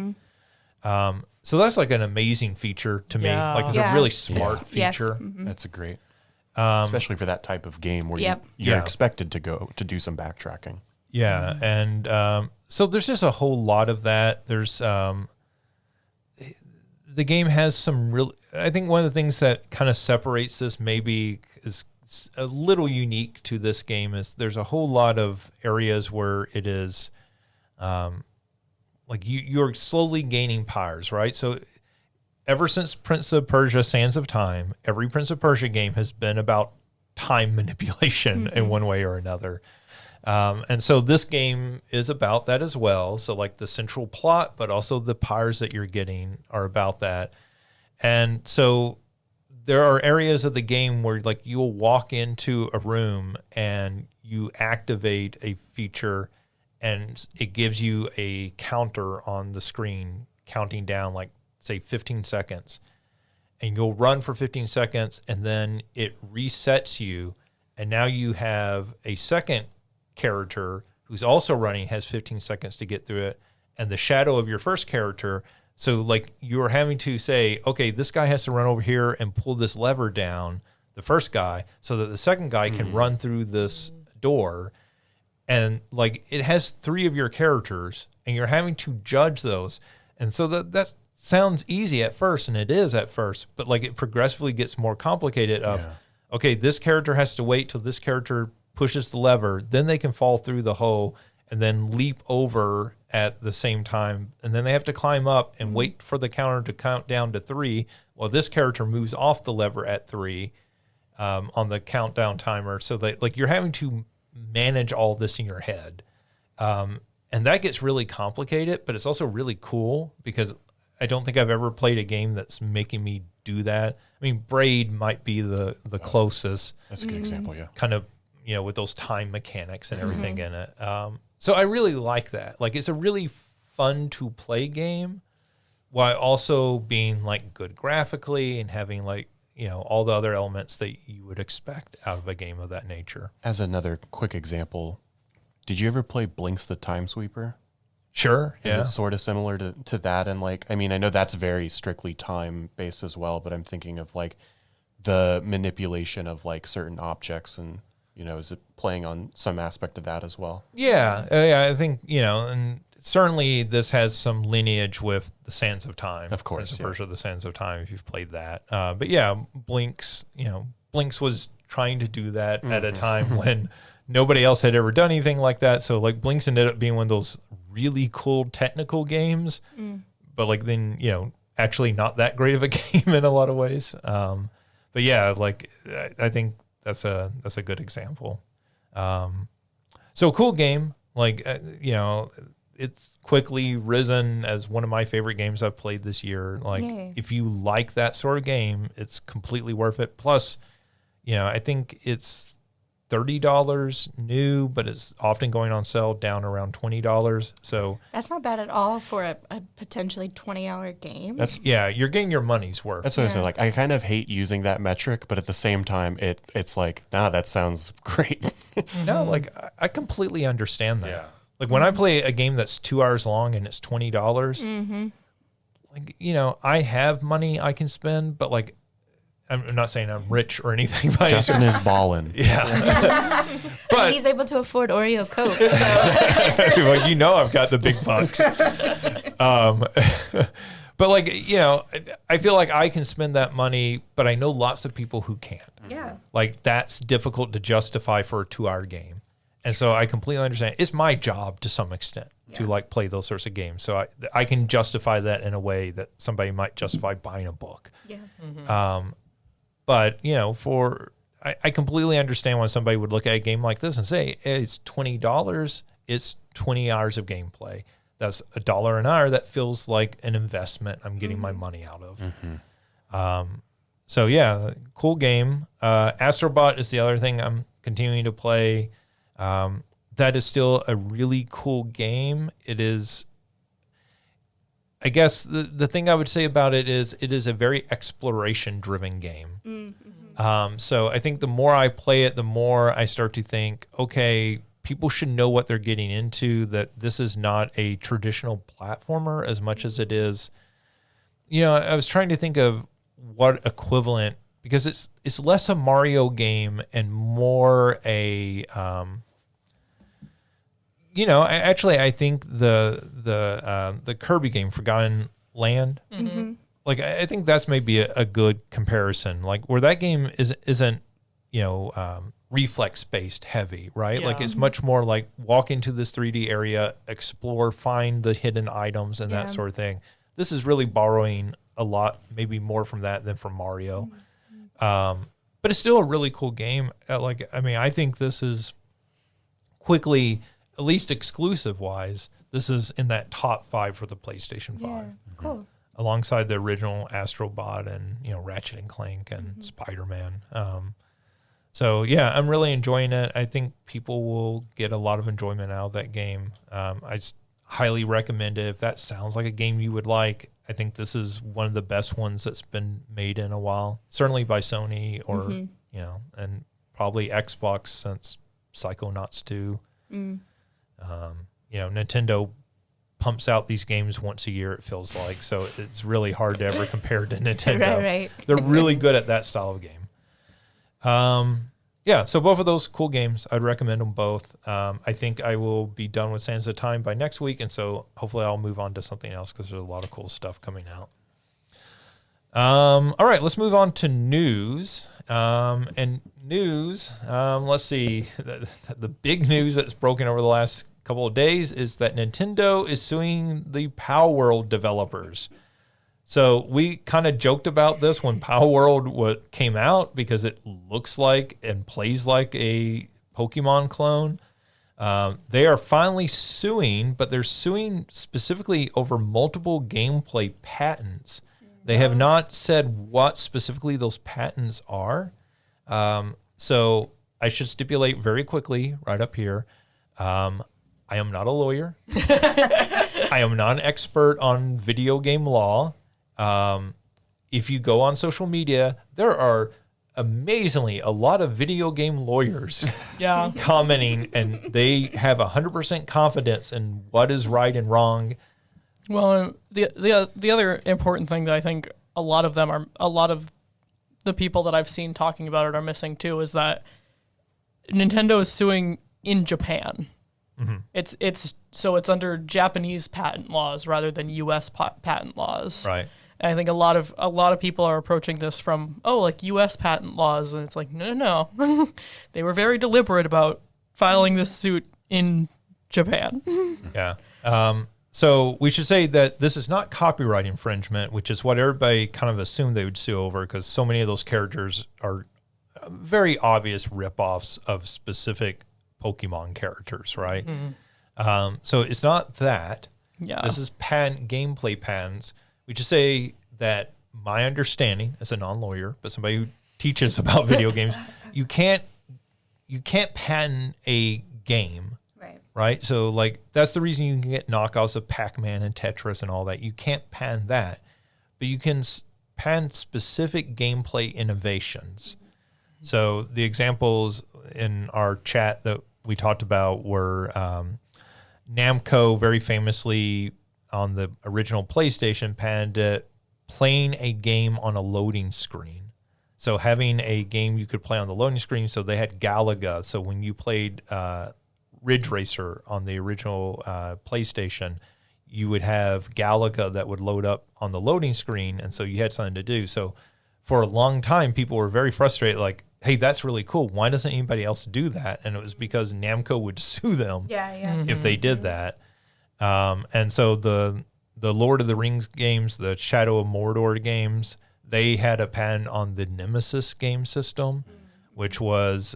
So that's like an amazing feature to me. Yeah. Like it's a really smart Yes. feature. That's a great, especially for that type of game where you're expected to do some backtracking. Yeah, and so there's just a whole lot of that. There's the game has some real. I think one of the things that kind of separates this maybe is a little unique to this game is there's a whole lot of areas where it is like you're slowly gaining pyres, right? So ever since Prince of Persia Sands of Time, every Prince of Persia game has been about time manipulation in one way or another. And so this game is about that as well. So like the central plot, but also the pyres that you're getting are about that. And so there are areas of the game where like you'll walk into a room and you activate a feature and it gives you a counter on the screen counting down like say 15 seconds and you'll run for 15 seconds and then it resets you. And now you have a second character who's also running, has 15 seconds to get through it. And the shadow of your first character. So like you're having to say, okay, this guy has to run over here and pull this lever down, the first guy, so that the second guy can run through this door. And like it has 3 of your characters and you're having to judge those. And so that sounds easy at first, and it is at first, but like it progressively gets more complicated okay, this character has to wait till this character pushes the lever, then they can fall through the hole and then leap over at the same time. And then they have to climb up and wait for the counter to count down to 3 while this character moves off the lever at 3 on the countdown timer. So that like you're having to manage all this in your head. And that gets really complicated, but it's also really cool because I don't think I've ever played a game that's making me do that. I mean, Braid might be the closest. That's a good example, yeah. Kind of, with those time mechanics and everything in it. So I really like that. Like, it's a really fun to play game while also being like good graphically and having like, all the other elements that you would expect out of a game of that nature. As another quick example, did you ever play Blinks the Time Sweeper? Sure. Yeah. Is it sort of similar to that? And like, I mean, I know that's very strictly time based as well, but I'm thinking of like the manipulation of like certain objects and, is it playing on some aspect of that as well? Yeah. I think, and certainly this has some lineage with the Sands of Time. Of course. Prince of Persia, the Sands of Time, if you've played that. But yeah, Blinks was trying to do that at a time when nobody else had ever done anything like that. So like Blinks ended up being one of those really cool technical games, but like then, actually not that great of a game in a lot of ways. But yeah, like I think that's a good example. So cool game. Like, it's quickly risen as one of my favorite games I've played this year. Like, Yay. if you like that sort of game, it's completely worth it. Plus, I think it's $30 new, but it's often going on sale down around $20. So That's not bad at all for a potentially 20-hour game. you're getting your money's worth. That's what I say. Like, I kind of hate using that metric, but at the same time, it's like, that sounds great. No, like I completely understand that. Yeah. Like when I play a game that's 2 hours long and it's $20, like, I have money I can spend, but like, I'm not saying I'm rich or anything. By Justin is balling. Yeah. But he's able to afford Oreo Coke. So. well, I've got the big bucks. But like, I feel like I can spend that money, but I know lots of people who can't. Yeah. Like that's difficult to justify for a 2-hour game. And so I completely understand. It's my job to some extent to like play those sorts of games. So I can justify that in a way that somebody might justify buying a book. Yeah. But, I completely understand why somebody would look at a game like this and say, hey, it's $20. It's 20 hours of gameplay. That's $1 an hour. That feels like an investment I'm getting my money out of. So, yeah, cool game. Astrobot is the other thing I'm continuing to play. That is still a really cool game. It is, I guess the thing I would say about it is a very exploration-driven game. So I think the more I play it, the more I start to think, okay, people should know what they're getting into, that this is not a traditional platformer as much as it is. I was trying to think of what equivalent, because it's less a Mario game and more a I think the Kirby game, Forgotten Land, like I think that's maybe a good comparison. Like where that game isn't reflex based heavy, right? Yeah. Like it's much more like walk into this 3D area, explore, find the hidden items and that sort of thing. This is really borrowing a lot, maybe more from that than from Mario. But it's still a really cool game. I think this is quickly, at least exclusive wise, this is in that top 5 for the PlayStation 5. Yeah. Cool. Alongside the original Astrobot and, Ratchet and Clank and Spider-Man. So yeah, I'm really enjoying it. I think people will get a lot of enjoyment out of that game. I highly recommend it. If that sounds like a game you would like, I think this is one of the best ones that's been made in a while. Certainly by Sony or, and probably Xbox since Psychonauts 2. Nintendo pumps out these games once a year, it feels like. So it's really hard to ever compare to Nintendo. Right. They're really good at that style of game. So both of those cool games, I'd recommend them both. I think I will be done with Sands of Time by next week, and so hopefully I'll move on to something else because there's a lot of cool stuff coming out. All right, let's move on to news. Let's see. The big news that's broken over the last couple of days is that Nintendo is suing the Palworld developers. So we kind of joked about this when Palworld came out because it looks like and plays like a Pokemon clone. They are finally suing, but they're suing specifically over multiple gameplay patents. They have not said what specifically those patents are. So I should stipulate very quickly right up here. I am not a lawyer. I am not an expert on video game law. If you go on social media, there are amazingly a lot of video game lawyers commenting, and they have 100% confidence in what is right and wrong. Well, the other important thing that I think a lot of the people that I've seen talking about it are missing too is that Nintendo is suing in Japan. It's under Japanese patent laws rather than U.S. patent laws. Right. And I think a lot of people are approaching this from U.S. patent laws, and it's like no. They were very deliberate about filing this suit in Japan. Yeah. So we should say that this is not copyright infringement, which is what everybody kind of assumed they would sue over, because so many of those characters are very obvious ripoffs of specific Pokemon characters, right? So it's not that. Yeah. This is gameplay patents. We just say that my understanding as a non-lawyer, but somebody who teaches about video games, you can't patent a game. Right. So like that's the reason you can get knockoffs of Pac-Man and Tetris and all that. You can't patent that, but you can patent specific gameplay innovations. So the examples in our chat that we talked about were Namco very famously on the original PlayStation patented playing a game on a loading screen. So having a game you could play on the loading screen. So they had Galaga. So when you played Ridge Racer on the original PlayStation, you would have Galaga that would load up on the loading screen, and so you had something to do. So for a long time, people were very frustrated, like, hey, that's really cool. Why doesn't anybody else do that? And it was because Namco would sue them if they did that. And so the Lord of the Rings games, the Shadow of Mordor games, they had a patent on the Nemesis game system, which was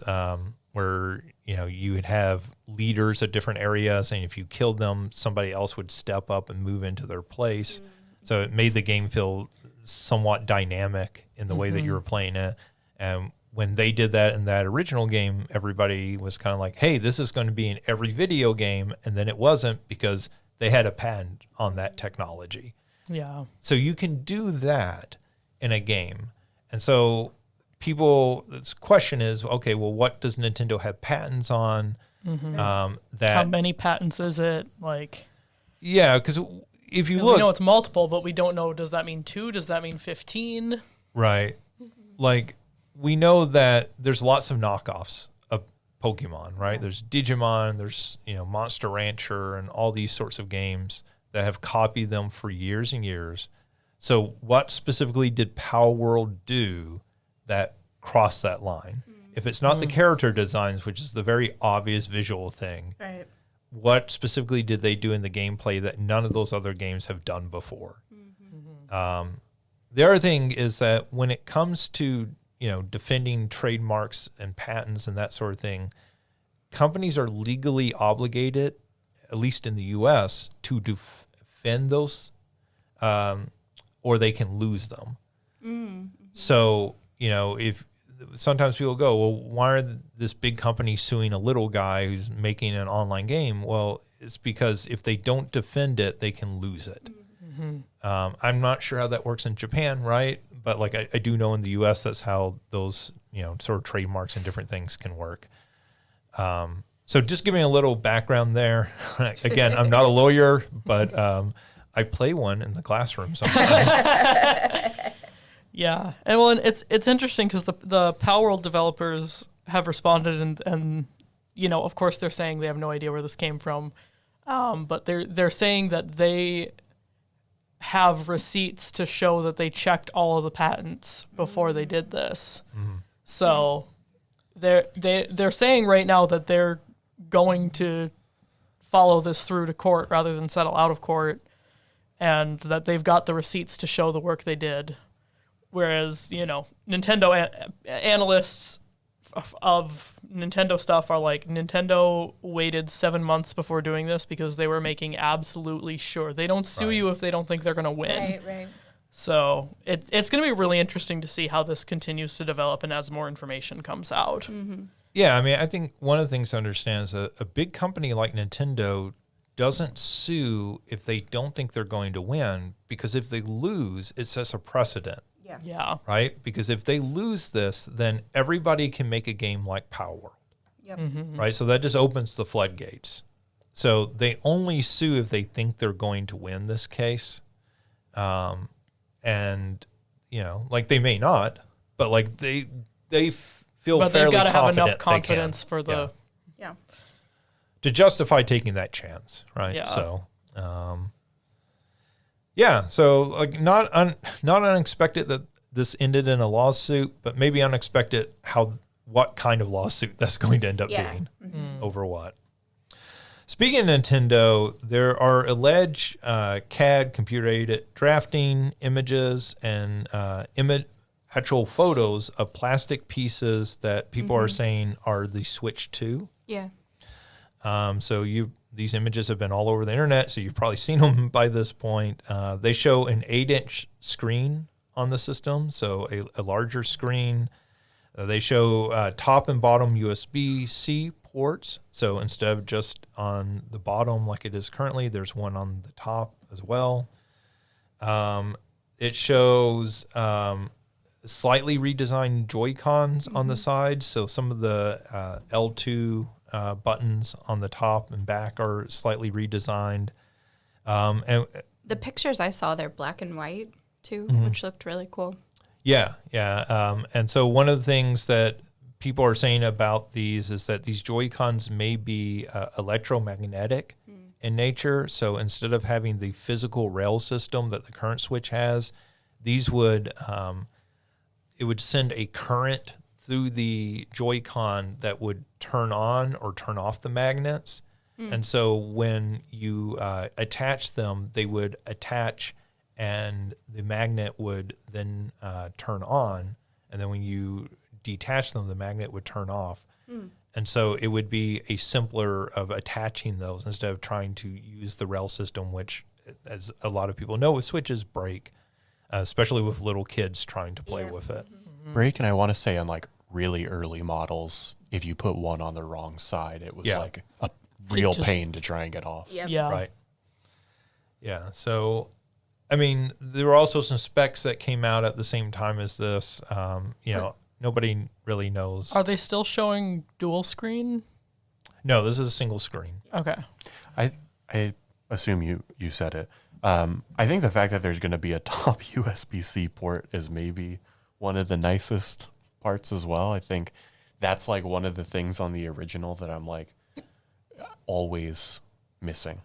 where you would have leaders at different areas, and if you killed them, somebody else would step up and move into their place. So it made the game feel somewhat dynamic in the way that you were playing it. And when they did that in that original game, everybody was kind of like, hey, this is going to be in every video game. And then it wasn't because they had a patent on that technology. Yeah. So you can do that in a game. And so this question is, okay, well, what does Nintendo have patents on? How many patents is it? Yeah, because if you look, we know it's multiple, but we don't know. Does that mean 2? Does that mean 15? Right. Like we know that there's lots of knockoffs of Pokemon, right? There's Digimon, there's Monster Rancher, and all these sorts of games that have copied them for years and years. So what specifically did Palworld do that crossed that line? If it's not the character designs, which is the very obvious visual thing, right? What specifically did they do in the gameplay that none of those other games have done before? The other thing is that when it comes to defending trademarks and patents and that sort of thing, companies are legally obligated, at least in the U.S., to defend those, or they can lose them. So if sometimes people go, well, why are this big company suing a little guy who's making an online game? Well, it's because if they don't defend it, they can lose it. I'm not sure how that works in Japan, right? But I do know in the U.S. that's how those sort of trademarks and different things can work. So just giving a little background there. Again, I'm not a lawyer, but I play one in the classroom sometimes. Yeah, and it's interesting because the Palworld developers have responded, and of course they're saying they have no idea where this came from, but they're saying that they have receipts to show that they checked all of the patents before they did this. So they're saying right now that they're going to follow this through to court rather than settle out of court, and that they've got the receipts to show the work they did. Whereas, Nintendo analysts of Nintendo stuff are like, Nintendo waited 7 months before doing this because they were making absolutely sure. They don't sue you if they don't think they're going to win. Right. So it's going to be really interesting to see how this continues to develop and as more information comes out. Yeah, I mean, I think one of the things to understand is a big company like Nintendo doesn't sue if they don't think they're going to win, because if they lose, it sets a precedent. Yeah. Right? Because if they lose this, then everybody can make a game like Palworld. Yep. Right? So that just opens the floodgates. So they only sue if they think they're going to win this case. And, they may not, but they feel but fairly confident. But they've got to have enough confidence for the... Yeah. To justify taking that chance, right? Yeah. So, so not unexpected that this ended in a lawsuit, but maybe unexpected what kind of lawsuit that's going to end up being over what. Speaking of Nintendo, there are alleged CAD, computer-aided drafting images and actual photos of plastic pieces that people are saying are the Switch 2. Yeah. So these images have been all over the internet, so you've probably seen them by this point. They show an 8-inch screen on the system, so a larger screen. They show top and bottom USB-C ports. So instead of just on the bottom like it is currently, there's one on the top as well. It shows slightly redesigned Joy-Cons on the sides. So some of the L2 buttons on the top and back are slightly redesigned. And The pictures I saw, they're black and white too, which looked really cool. Yeah. And so one of the things that people are saying about these is that these Joy-Cons may be electromagnetic in nature. So instead of having the physical rail system that the current Switch has, these would it would send a current through the Joy-Con that would turn on or turn off the magnets. And so when you attach them, they would attach and the magnet would then turn on. And then when you detach them, the magnet would turn off. And so it would be a simpler of attaching those instead of trying to use the rail system, which, as a lot of people know, with Switches break, especially with little kids trying to play with it. Break, and I want to say on like really early models, if you put one on the wrong side, it was like a real pain to try and get off. Yeah. Right. Yeah. So, I mean, there were also some specs that came out at the same time as this. Nobody really knows. Are they still showing dual screen? No, this is a single screen. Okay. I assume you said it. I think the fact that there's going to be a top USB-C port is maybe one of the nicest parts as well. I think that's like one of the things on the original that I'm like always missing.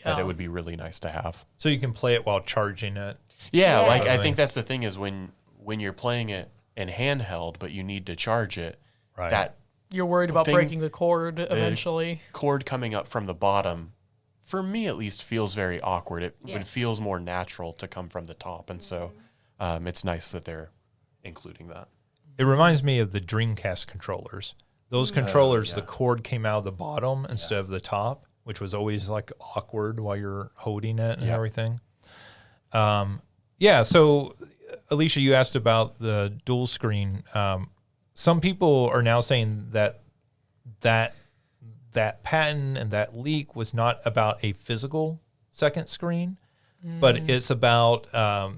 That it would be really nice to have. So you can play it while charging it. Yeah, like I think that's the thing is when you're playing it in handheld, but you need to charge it, that you're worried about breaking the cord eventually. Cord coming up from the bottom, for me at least, feels very awkward. It feels more natural to come from the top, and so it's nice that they're including that. It reminds me of the Dreamcast controllers. Those controllers, the cord came out of the bottom instead of the top, which was always like awkward while you're holding it and everything. So Alicia, you asked about the dual screen. Some people are now saying that patent and that leak was not about a physical second screen, but it's about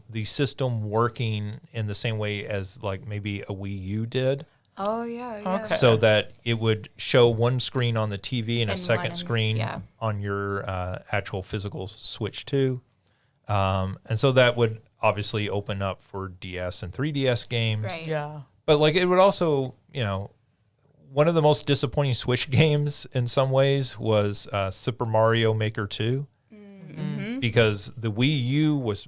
the system working in the same way as like maybe a Wii U did. Oh, yeah. Okay. So that it would show one screen on the TV and a second screen yeah. on your actual physical Switch 2. And so that would obviously open up for DS and 3DS games. Right. Yeah. But like it would also, one of the most disappointing Switch games in some ways was Super Mario Maker 2. Mm-hmm. Because the Wii U was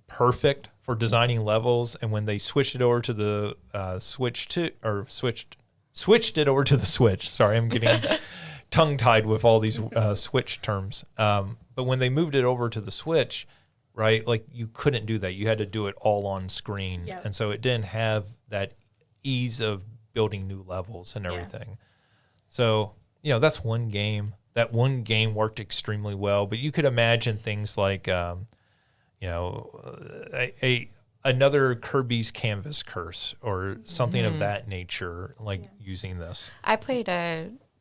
perfect for designing levels, and when they switched it over to the switched it over to the Switch. Sorry, I'm getting tongue-tied with all these Switch terms. But when they moved it over to the Switch, right, like you couldn't do that. You had to do it all on screen, and so it didn't have that ease of building new levels and everything. So that's one game. That one game worked extremely well, but you could imagine things like another Kirby's Canvas Curse or something of that nature, like using this. I played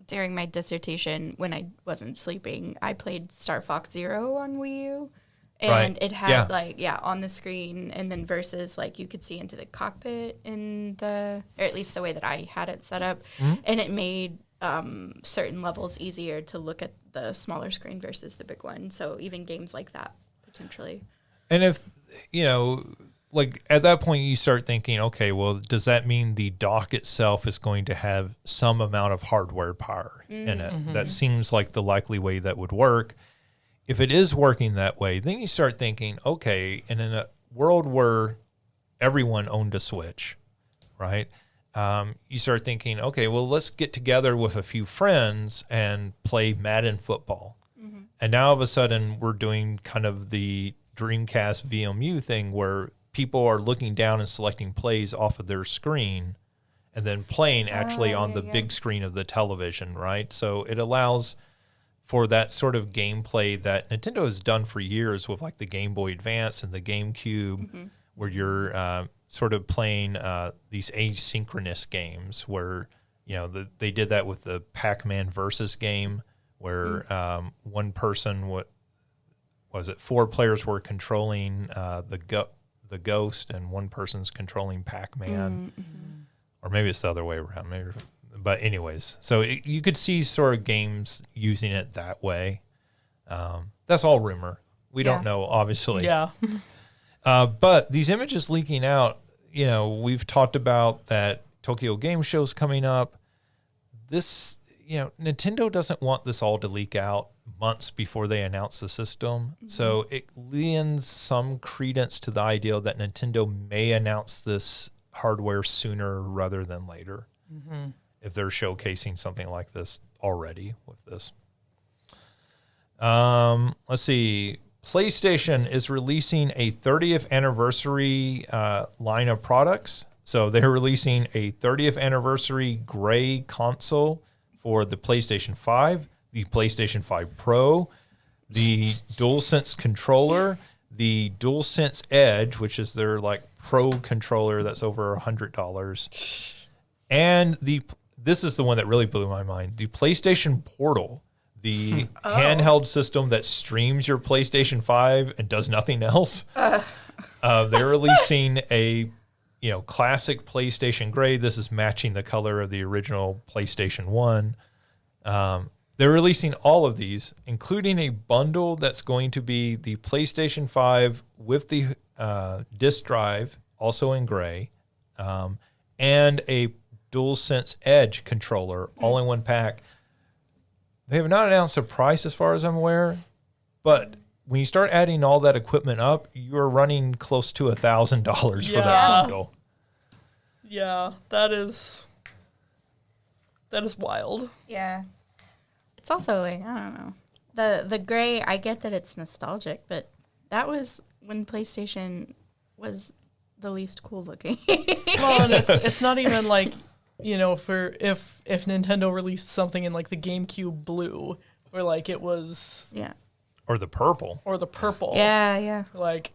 during my dissertation when I wasn't sleeping. I played Star Fox Zero on Wii U, and it had on the screen, and then versus like you could see into the cockpit or at least the way that I had it set up, and it made certain levels easier to look at the smaller screen versus the big one. So even games like that potentially. And if, like at that point you start thinking, okay, well, does that mean the dock itself is going to have some amount of hardware power in it? That seems like the likely way that would work. If it is working that way, then you start thinking, okay, and in a world where everyone owned a Switch, right? You start thinking, okay, well, let's get together with a few friends and play Madden football. And now all of a sudden we're doing kind of the Dreamcast VMU thing where people are looking down and selecting plays off of their screen and then playing actually on the big screen of the television, right? So it allows for that sort of gameplay that Nintendo has done for years with like the Game Boy Advance and the GameCube, where you're sort of playing these asynchronous games where, they did that with the Pac-Man Versus game where one person, four players were controlling the ghost and one person's controlling Pac-Man. Or maybe it's the other way around. But anyways, so you could see sort of games using it that way. That's all rumor. We don't know, obviously. Yeah. But these images leaking out, we've talked about that Tokyo Game Show's coming up. This, Nintendo doesn't want this all to leak out months before they announce the system. So it lends some credence to the idea that Nintendo may announce this hardware sooner rather than later. If they're showcasing something like this already with this. Let's see. PlayStation is releasing a 30th anniversary line of products. So they're releasing a 30th anniversary gray console for the PlayStation 5, the PlayStation 5 Pro, the DualSense controller, the DualSense Edge, which is their like pro controller that's over $100, and this is the one that really blew my mind, the PlayStation Portal, the handheld system that streams your PlayStation 5 and does nothing else. They're releasing a classic PlayStation gray. This is matching the color of the original PlayStation 1. They're releasing all of these, including a bundle that's going to be the PlayStation 5 with the disc drive, also in gray, and a DualSense Edge controller, all in one pack. They have not announced a price as far as I'm aware, but when you start adding all that equipment up, you're running close to $1,000 for that bundle. Yeah, that is wild. Yeah. It's also like, I don't know. The gray, I get that it's nostalgic, but that was when PlayStation was the least cool looking. Well, and it's not even like, for if Nintendo released something in like the GameCube blue, where like it was Or the purple. Yeah. Like,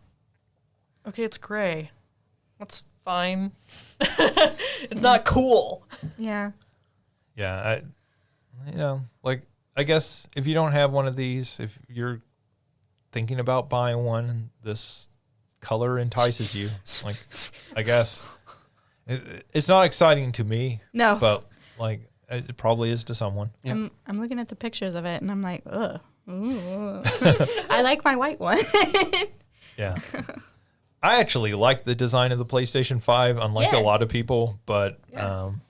okay, it's gray. That's fine. It's not cool. Yeah. Yeah, I guess if you don't have one of these, if you're thinking about buying one and this color entices you, like, I guess it's not exciting to me. No. But like it probably is to someone. Yeah. I'm looking at the pictures of it and I'm like, ugh. Ooh. I like my white one. Yeah. I actually like the design of the PlayStation 5, unlike a lot of people, but I'm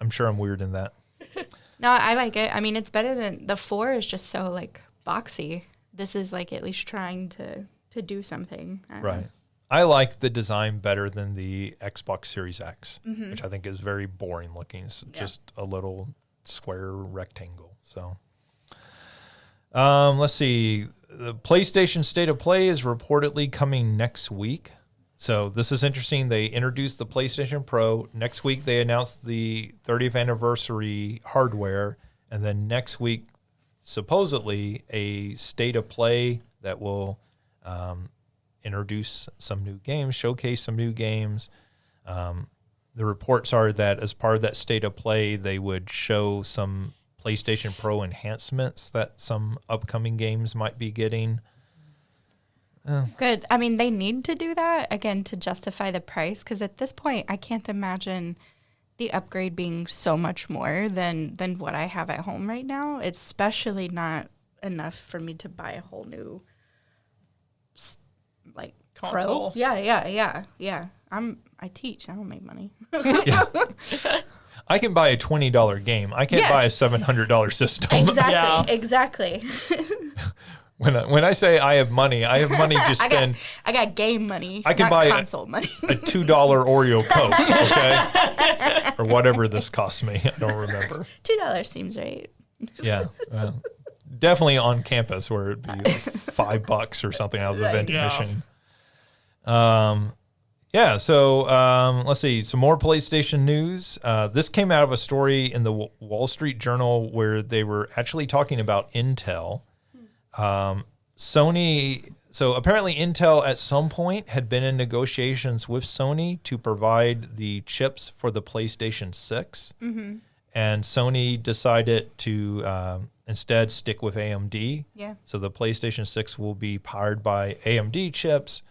sure I'm weird in that. No, I like it. I mean, it's better than the 4 is just so like boxy. This is like at least trying to do something. Right. I like the design better than the Xbox Series X, which I think is very boring looking. It's just a little square rectangle. So, let's see. The PlayStation State of Play is reportedly coming next week. So this is interesting. They introduced the PlayStation Pro. Next week, they announced the 30th anniversary hardware. And then next week, supposedly, a State of Play that will introduce some new games, showcase some new games. The reports are that as part of that State of Play, they would show some PlayStation Pro enhancements that some upcoming games might be getting. Good. I mean, they need to do that, again, to justify the price, because at this point, I can't imagine the upgrade being so much more than what I have at home right now. It's especially not enough for me to buy a whole new, like, console. Pro. Yeah. I teach. I don't make money. I can buy a $20 game. I can't buy a $700 system. Exactly. When I say I have money to spend. I got game money. I can not buy console money. a $2 Oreo Coke, okay, or whatever this costs me. I don't remember. $2 seems right. Yeah, definitely on campus where it'd be like $5 or something out of the vending machine. Yeah, so let's see, some more PlayStation news. This came out of a story in the Wall Street Journal where they were actually talking about Intel. Sony, so apparently Intel at some point had been in negotiations with Sony to provide the chips for the PlayStation 6. Mm-hmm. And Sony decided to instead stick with AMD. Yeah. So the PlayStation 6 will be powered by AMD chips.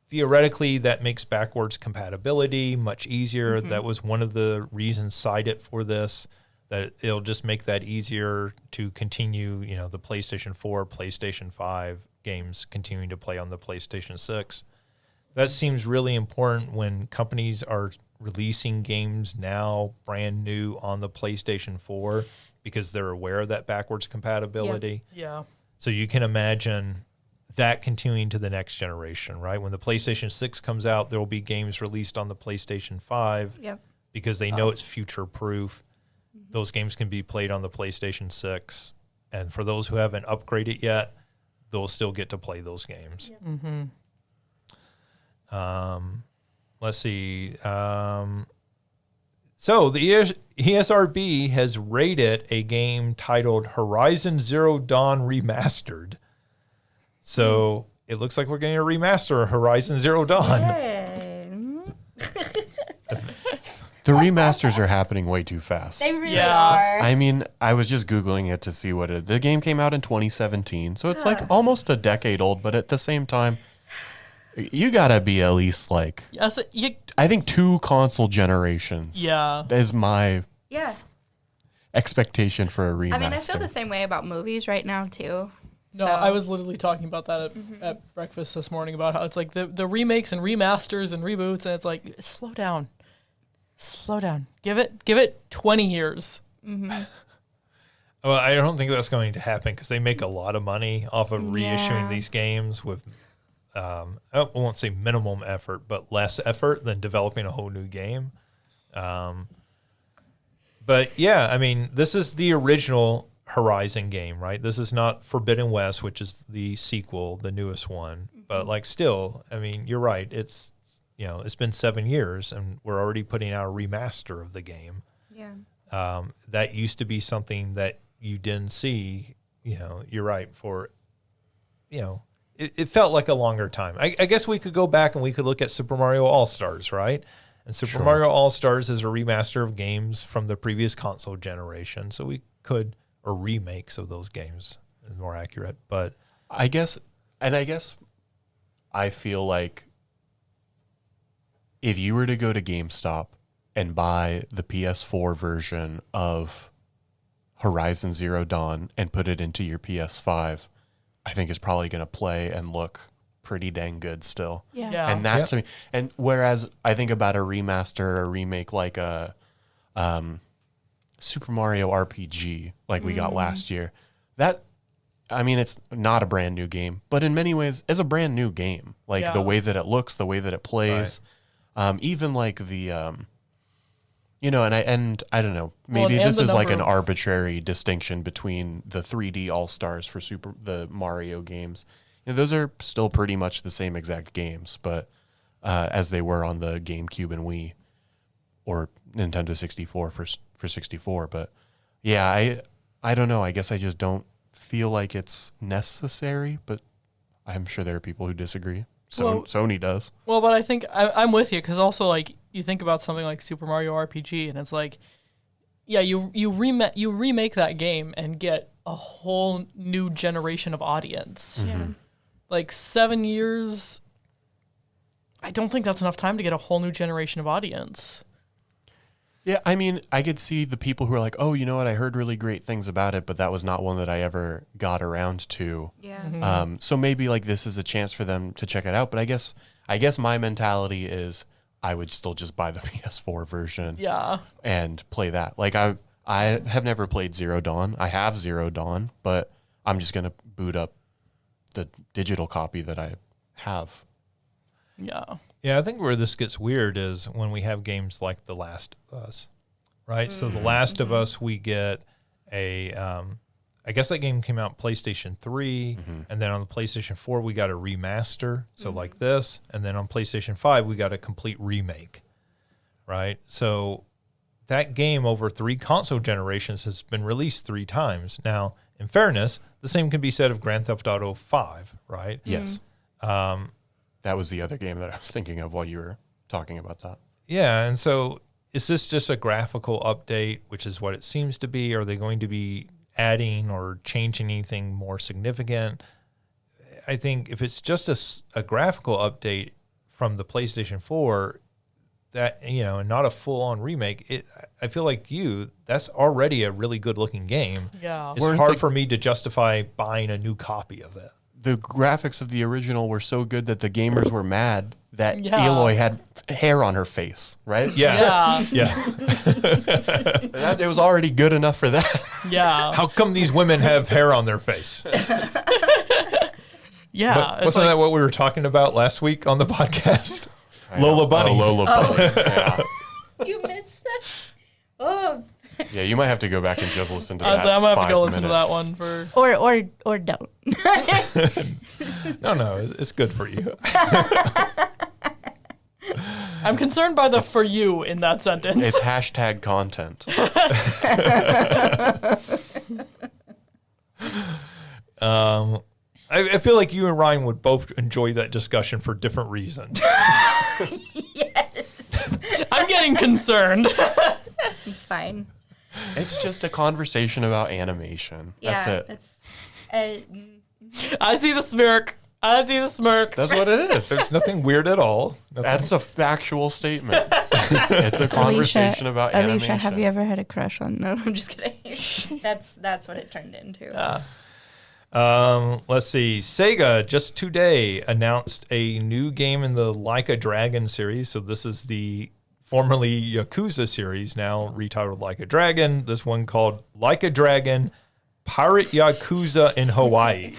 Theoretically, that makes backwards compatibility much easier. Mm-hmm. That was one of the reasons cited for this, that it'll just make that easier to continue, the PlayStation 4, PlayStation 5 games continuing to play on the PlayStation 6. That seems really important when companies are releasing games now brand new on the PlayStation 4 because they're aware of that backwards compatibility. Yeah. So you can imagine that continuing to the next generation, right? When the PlayStation 6 comes out, there will be games released on the PlayStation 5 because they know it's future-proof. Mm-hmm. Those games can be played on the PlayStation 6. And for those who haven't upgraded yet, they'll still get to play those games. Yeah. Mm-hmm. Let's see. So the ESRB has rated a game titled Horizon Zero Dawn Remastered. So it looks like we're getting a remaster of Horizon Zero Dawn. The remasters are happening way too fast. They really are. I mean, I was just Googling it to see the game came out in 2017. So it's like almost a decade old, but at the same time, you gotta be at least like, I think 2 console generations. Yeah. Is my expectation for a remaster. I mean, I feel the same way about movies right now too. No, I was literally talking about that at breakfast this morning about how it's like the remakes and remasters and reboots, and it's like, slow down. Give it 20 years. Mm-hmm. Well, I don't think that's going to happen because they make a lot of money off of reissuing these games with, I won't say minimum effort, but less effort than developing a whole new game. But yeah, I mean, this is the original Horizon game, right? This is not Forbidden West, which is the sequel, the newest one. Mm-hmm. But like still, I mean, you're right. It's been 7 years and we're already putting out a remaster of the game. Yeah. That used to be something that you didn't see, you're right, it felt like a longer time. I guess we could go back and we could look at Super Mario All-Stars, right? And Super Mario All-Stars is a remaster of games from the previous console generation. So we could, or remakes of those games is more accurate. But I guess I feel like if you were to go to GameStop and buy the PS4 version of Horizon Zero Dawn and put it into your PS5, I think it's probably going to play and look pretty dang good still. Yeah. And that to me, and whereas I think about a remaster or a remake like a Super Mario RPG like we got last year, that, I mean, it's not a brand new game, but in many ways is a brand new game. Like the way that it looks, the way that it plays, even like the, and I don't know, maybe this is like an arbitrary distinction between the 3D All-Stars for the Mario games. Those are still pretty much the same exact games, but as they were on the GameCube and Wii or Nintendo 64 for 64. But yeah, I don't know. I guess I just don't feel like it's necessary, but I'm sure there are people who disagree. Sony does. Well, but I think I'm with you because also like you think about something like Super Mario RPG and it's like, you remake that game and get a whole new generation of audience. Mm-hmm. Yeah. Like 7 years, I don't think that's enough time to get a whole new generation of audience. Yeah, I mean, I could see the people who are like, oh, you know what, I heard really great things about it, but that was not one that I ever got around to. Yeah. Mm-hmm. So maybe like this is a chance for them to check it out. But I guess my mentality is I would still just buy the PS4 version. Yeah. And play that. Like I have never played Zero Dawn. I have Zero Dawn, but I'm just gonna boot up the digital copy that I have. Yeah. yeah, I think where this gets weird is when we have games like The Last of Us, right? So The Last of Us, we get a I guess that game came out PlayStation 3, and then on the PlayStation 4 we got a remaster, so like this, and then on PlayStation 5 we got a complete remake, right? So that game over 3 console generations has been released 3 times. Now, in fairness, the same can be said of Grand Theft Auto 5, right? Yes. That was the other game that I was thinking of while you were talking about that. Yeah, and so is this just a graphical update, which is what it seems to be? Are they going to be adding or changing anything more significant? I think if it's just a graphical update from the PlayStation 4, that, you know, and not a full-on remake, I feel like that's already a really good-looking game. Yeah. It's hard for me to justify buying a new copy of it. The graphics of the original were so good that the gamers were mad that Aloy had hair on her face, right? Yeah. It was already good enough for that. Yeah. How come these women have hair on their face? Yeah. Wasn't that what we were talking about last week on the podcast? Lola Bunny. Oh, Lola Bunny. Yeah. You missed that? Oh. Yeah, you might have to go back and just listen to that. I'm gonna have to go 5 listen to minutes. that one for. Or don't. No, it's good for you. I'm concerned by the "for you" in that sentence. It's hashtag content. I feel like you and Ryan would both enjoy that discussion for different reasons. Yes. I'm getting concerned. It's fine. It's just a conversation about animation. That's Yeah, it. I see the smirk. That's what it is. There's nothing weird at all. Nothing. That's a factual statement. It's a conversation about animation. Alicia, have you ever had a crush on? No, I'm just kidding. That's what it turned into. Let's see. Sega just today announced a new game in the Like a Dragon series. So this is the formerly Yakuza series, now retitled Like a Dragon. This one called Like a Dragon Pirate Yakuza in Hawaii,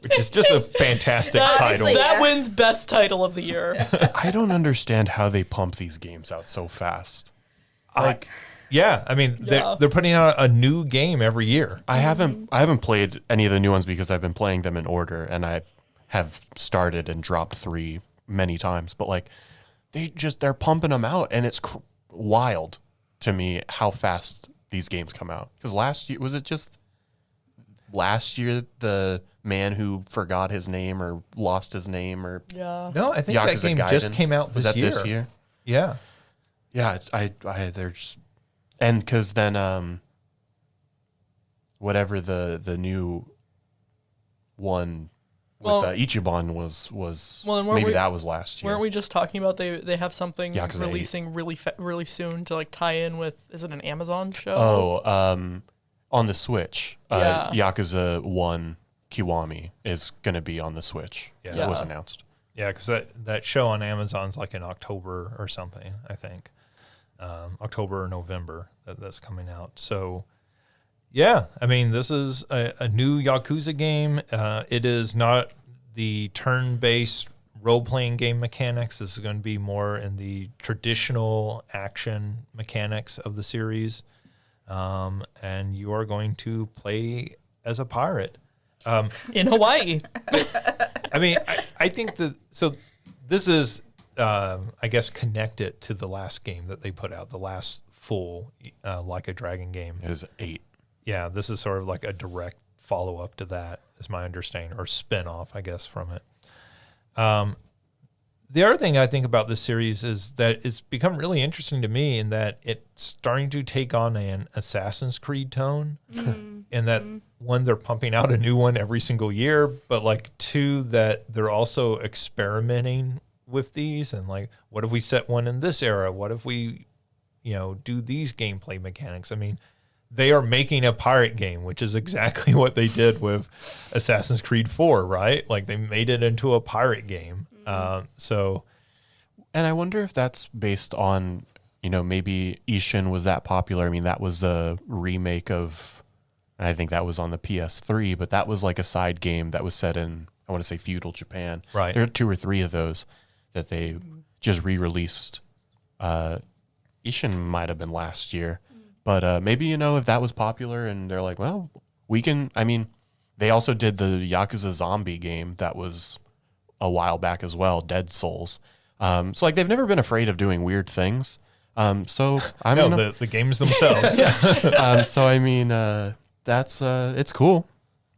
which is just a fantastic title. That wins best title of the year. I don't understand how they pump these games out so fast. Yeah, I mean, they're putting out a new game every year. I haven't played any of the new ones because I've been playing them in order, and I have started and dropped 3 many times. But like, they're pumping them out, and it's wild to me how fast these games come out. Because last year the man who forgot his name or lost his name or No, I think that Yakuza game Gaiden. just came out Was that this year? Yeah. Yeah, there's, and because then whatever the new one with Ichiban was Well, then maybe that was last year. Weren't we just talking about they have something Yakuza releasing really soon to like tie in with? Is it an Amazon show? Oh, on the Switch, Yeah. Yakuza 1 Kiwami is going to be on the Switch. Yeah. That was announced. Yeah, because that show on Amazon's like in October or something, I think. October or November that's coming out. So, yeah, I mean, this is a new Yakuza game. It is not the turn-based role-playing game mechanics. This is going to be more in the traditional action mechanics of the series. And you are going to play as a pirate. In Hawaii. I mean, I think so this is, I guess, connected to the last game that they put out, the last full Like a Dragon game. It was 8. Yeah, this is sort of like a direct follow-up to that, is my understanding, or spin-off, I guess, from it. The other thing I think about this series is that it's become really interesting to me in that it's starting to take on an Assassin's Creed tone, and that, one, they're pumping out a new one every single year, but like 2, that they're also experimenting with these, and like, what if we set one in this era? What if we, do these gameplay mechanics? I mean, they are making a pirate game, which is exactly what they did with Assassin's Creed 4, right? Like, they made it into a pirate game. And I wonder if that's based on, maybe Ishin was that popular. I mean, that was the remake of, and I think that was on the PS3, but that was like a side game that was set in, I want to say, feudal Japan. Right. There are 2 or 3 of those that they just re-released. Ishin might have been last year, but maybe, if that was popular and they're like, well, They also did the Yakuza Zombie game that was a while back as well, Dead Souls. So like they've never been afraid of doing weird things. The games themselves. So I mean, that's it's cool.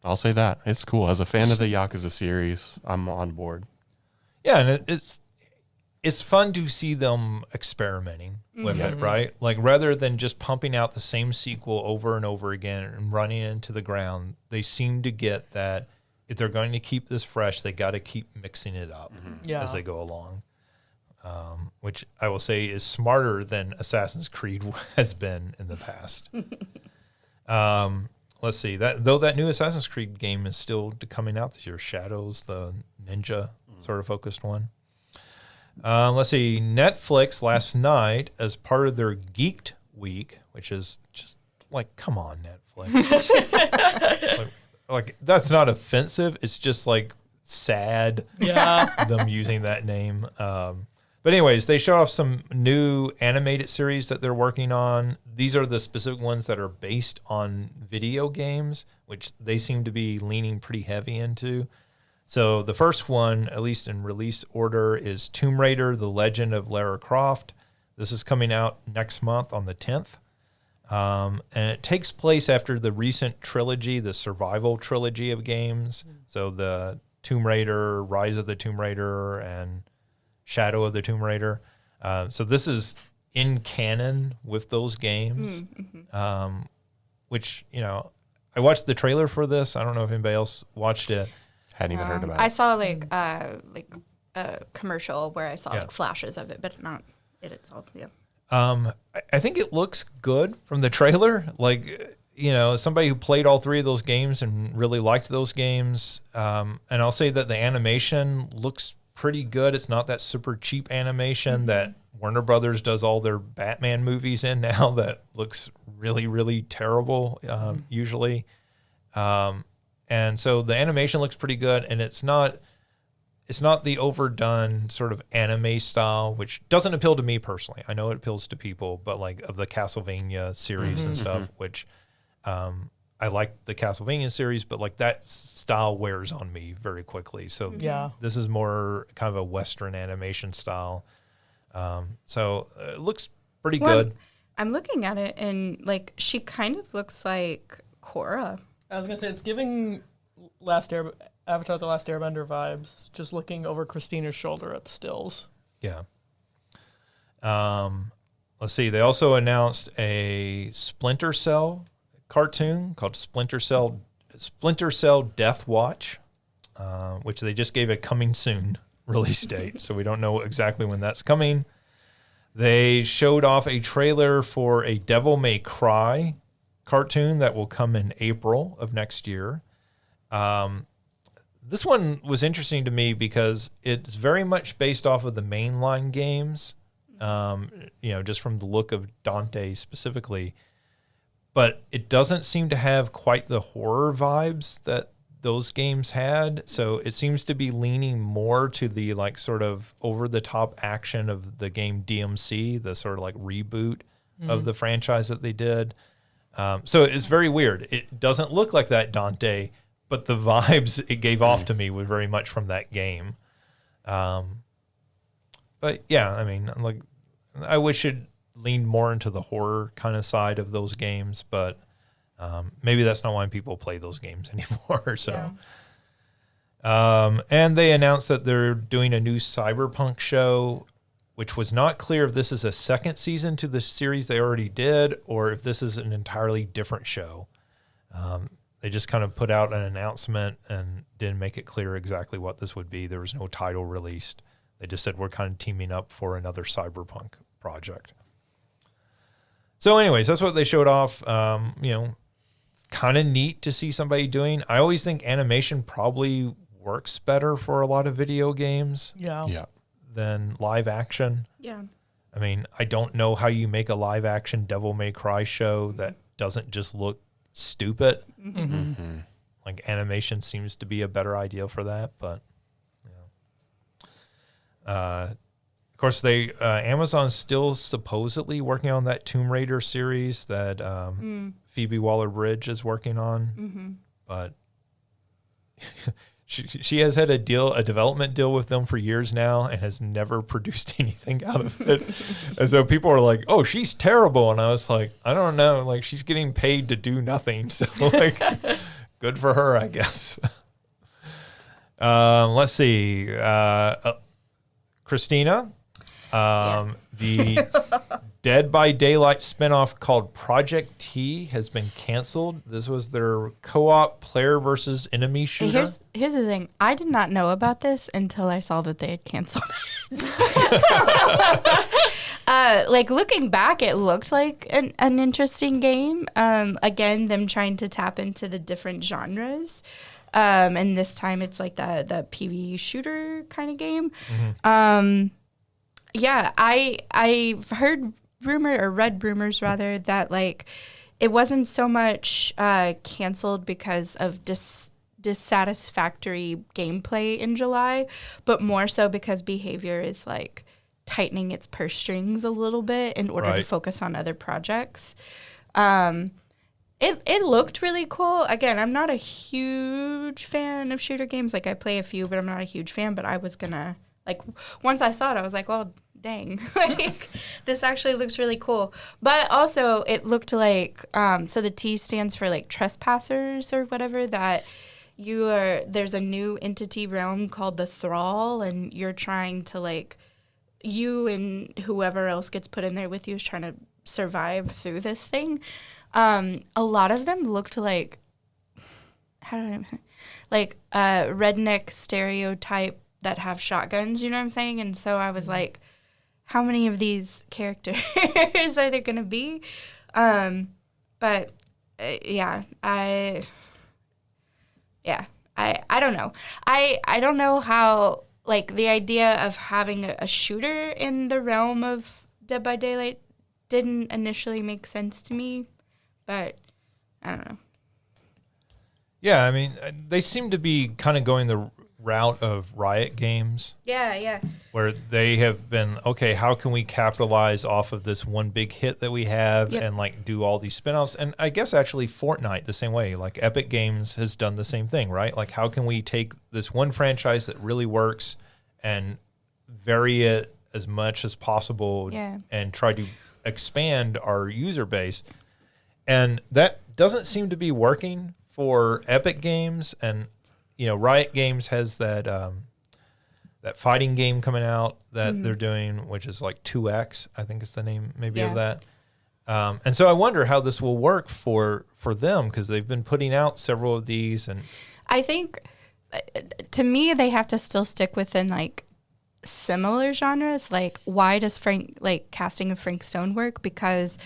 I'll say that it's cool. As a fan of the Yakuza series, I'm on board. Yeah, and it's fun to see them experimenting with it, right? Like rather than just pumping out the same sequel over and over again and running it into the ground, they seem to get that if they're going to keep this fresh, they got to keep mixing it up as they go along. Which I will say is smarter than Assassin's Creed has been in the past. Let's see. That new Assassin's Creed game is still coming out this year. Shadows, the ninja sort of focused one. Let's see. Netflix last night, as part of their Geeked Week, which is just like, come on, Netflix. like that's not offensive. It's just like sad. Yeah. Them using that name. But anyways, they show off some new animated series that they're working on. These are the specific ones that are based on video games, which they seem to be leaning pretty heavy into. So the first one, at least in release order, is Tomb Raider: The Legend of Lara Croft. This is coming out next month on the 10th. And it takes place after the recent trilogy, the survival trilogy of games. So the Tomb Raider, Rise of the Tomb Raider, and Shadow of the Tomb Raider. So this is in canon with those games, which, I watched the trailer for this. I don't know if anybody else watched it. Hadn't even heard about it. I saw like a commercial where I saw like flashes of it, but not it itself. Yeah. I think it looks good from the trailer. Like, somebody who played all three of those games and really liked those games. And I'll say that the animation looks pretty good. It's not that super cheap animation that Warner Brothers does all their Batman movies in now that looks really, really terrible usually. And so the animation looks pretty good, and it's not the overdone sort of anime style, which doesn't appeal to me personally. I know it appeals to people, but like of the Castlevania series and stuff, which I like the Castlevania series, but like that style wears on me very quickly. So this is more kind of a Western animation style. So it looks pretty good. I'm looking at it, and like she kind of looks like Korra. I was going to say, it's giving Avatar The Last Airbender vibes, just looking over Christina's shoulder at the stills. Yeah. Let's see. They also announced a Splinter Cell cartoon called Splinter Cell Death Watch, which they just gave a coming soon release date, so we don't know exactly when that's coming. They showed off a trailer for a Devil May Cry cartoon that will come in April of next year. This one was interesting to me because it's very much based off of the mainline games, just from the look of Dante specifically. But it doesn't seem to have quite the horror vibes that those games had. So it seems to be leaning more to the like sort of over-the-top action of the game DMC, the sort of like reboot of the franchise that they did. So it's very weird. It doesn't look like that Dante, but the vibes it gave off to me were very much from that game. But yeah, I mean, like, I wish it leaned more into the horror kind of side of those games, but maybe that's not why people play those games anymore. So, and they announced that they're doing a new Cyberpunk show, which was not clear if this is a second season to the series they already did or if this is an entirely different show. They just kind of put out an announcement and didn't make it clear exactly what this would be. There was no title released. They just said we're kind of teaming up for another Cyberpunk project. So anyways, that's what they showed off. Kind of neat to see somebody doing. I always think animation probably works better for a lot of video games. Yeah. Than live action. Yeah. I mean, I don't know how you make a live action Devil May Cry show that doesn't just look stupid. Like animation seems to be a better idea for that, but of course, Amazon's still supposedly working on that Tomb Raider series that Phoebe Waller-Bridge is working on, but she has had a development deal with them for years now, and has never produced anything out of it. And so people are like, "Oh, she's terrible," and I was like, "I don't know. Like, she's getting paid to do nothing, so like, good for her, I guess." Let's see, Christina. The Dead by Daylight spinoff called Project T has been canceled. This was their co-op player versus enemy shooter. Here's the thing. I did not know about this until I saw that they had canceled it. Like, looking back, it looked like an interesting game. Again, them trying to tap into the different genres. And this time it's like the PvE shooter kind of game. Yeah, I've heard read rumors rather, that like it wasn't so much canceled because of dissatisfactory gameplay in July, but more so because Behavior is like tightening its purse strings a little bit in order to focus on other projects. It looked really cool. Again, I'm not a huge fan of shooter games. Like, I play a few, but I'm not a huge fan. But I was gonna, like, once I saw it, I was like, well, dang, like, this actually looks really cool. But also, it looked like, so the T stands for like trespassers or whatever, that there's a new entity realm called the Thrall, and you're trying to, like, you and whoever else gets put in there with you is trying to survive through this thing. A lot of them looked like, redneck stereotype that have shotguns, you know what I'm saying? And so I was like, how many of these characters are there going to be? I don't know. I don't know how, like, the idea of having a shooter in the realm of Dead by Daylight didn't initially make sense to me, but I don't know. Yeah, I mean, they seem to be kind of going the route of Riot Games. Yeah. Where they have been, okay, how can we capitalize off of this one big hit that we have and like do all these spinoffs? And I guess actually Fortnite the same way. Like, Epic Games has done the same thing, right? Like, how can we take this one franchise that really works and vary it as much as possible and try to expand our user base? And that doesn't seem to be working for Epic Games. And you know, Riot Games has that that fighting game coming out that they're doing, which is like 2X, I think is the name maybe of that. And so I wonder how this will work for them, because they've been putting out several of these. And I think, to me, they have to still stick within like similar genres. Like, why does casting of Frank Stone work? Because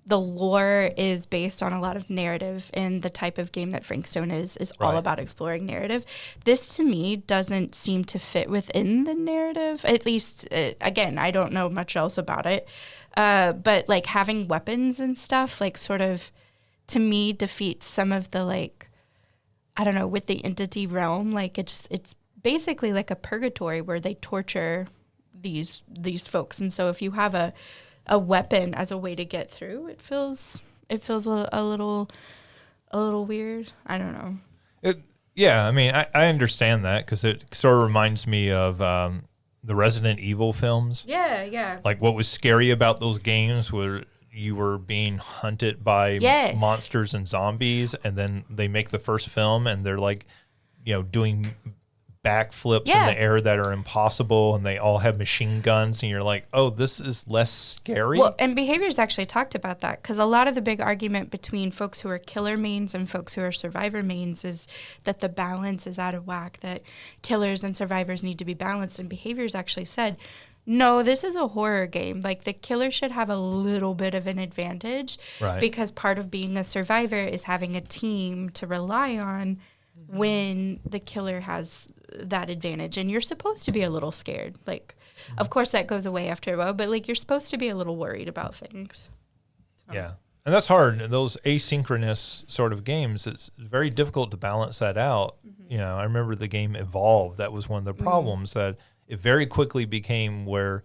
the lore is based on a lot of narrative, and the type of game that Frank Stone is all about exploring narrative. This, to me, doesn't seem to fit within the narrative. At least, again, I don't know much else about it. But, like, having weapons and stuff, like, sort of, to me, defeats some of the, like, I don't know, with the entity realm. Like, it's basically like a purgatory where they torture these folks. And so if you have a weapon as a way to get through, it feels a little weird. I don't know. I mean, I understand that, because it sort of reminds me of the Resident Evil films. Yeah. Like, what was scary about those games were you were being hunted by monsters and zombies, and then they make the first film and they're like, you know, doing backflips in the air that are impossible, and they all have machine guns, and you're like, oh, this is less scary. Well, and Behavior's actually talked about that, because a lot of the big argument between folks who are killer mains and folks who are survivor mains is that the balance is out of whack, that killers and survivors need to be balanced. And Behavior's actually said, no, this is a horror game. Like, the killer should have a little bit of an advantage, because part of being a survivor is having a team to rely on when the killer has that advantage. And you're supposed to be a little scared. Like, of course that goes away after a while, but like, you're supposed to be a little worried about things. So. Yeah. And that's hard. Those asynchronous sort of games, it's very difficult to balance that out. You know, I remember the game Evolve. That was one of the problems, that it very quickly became where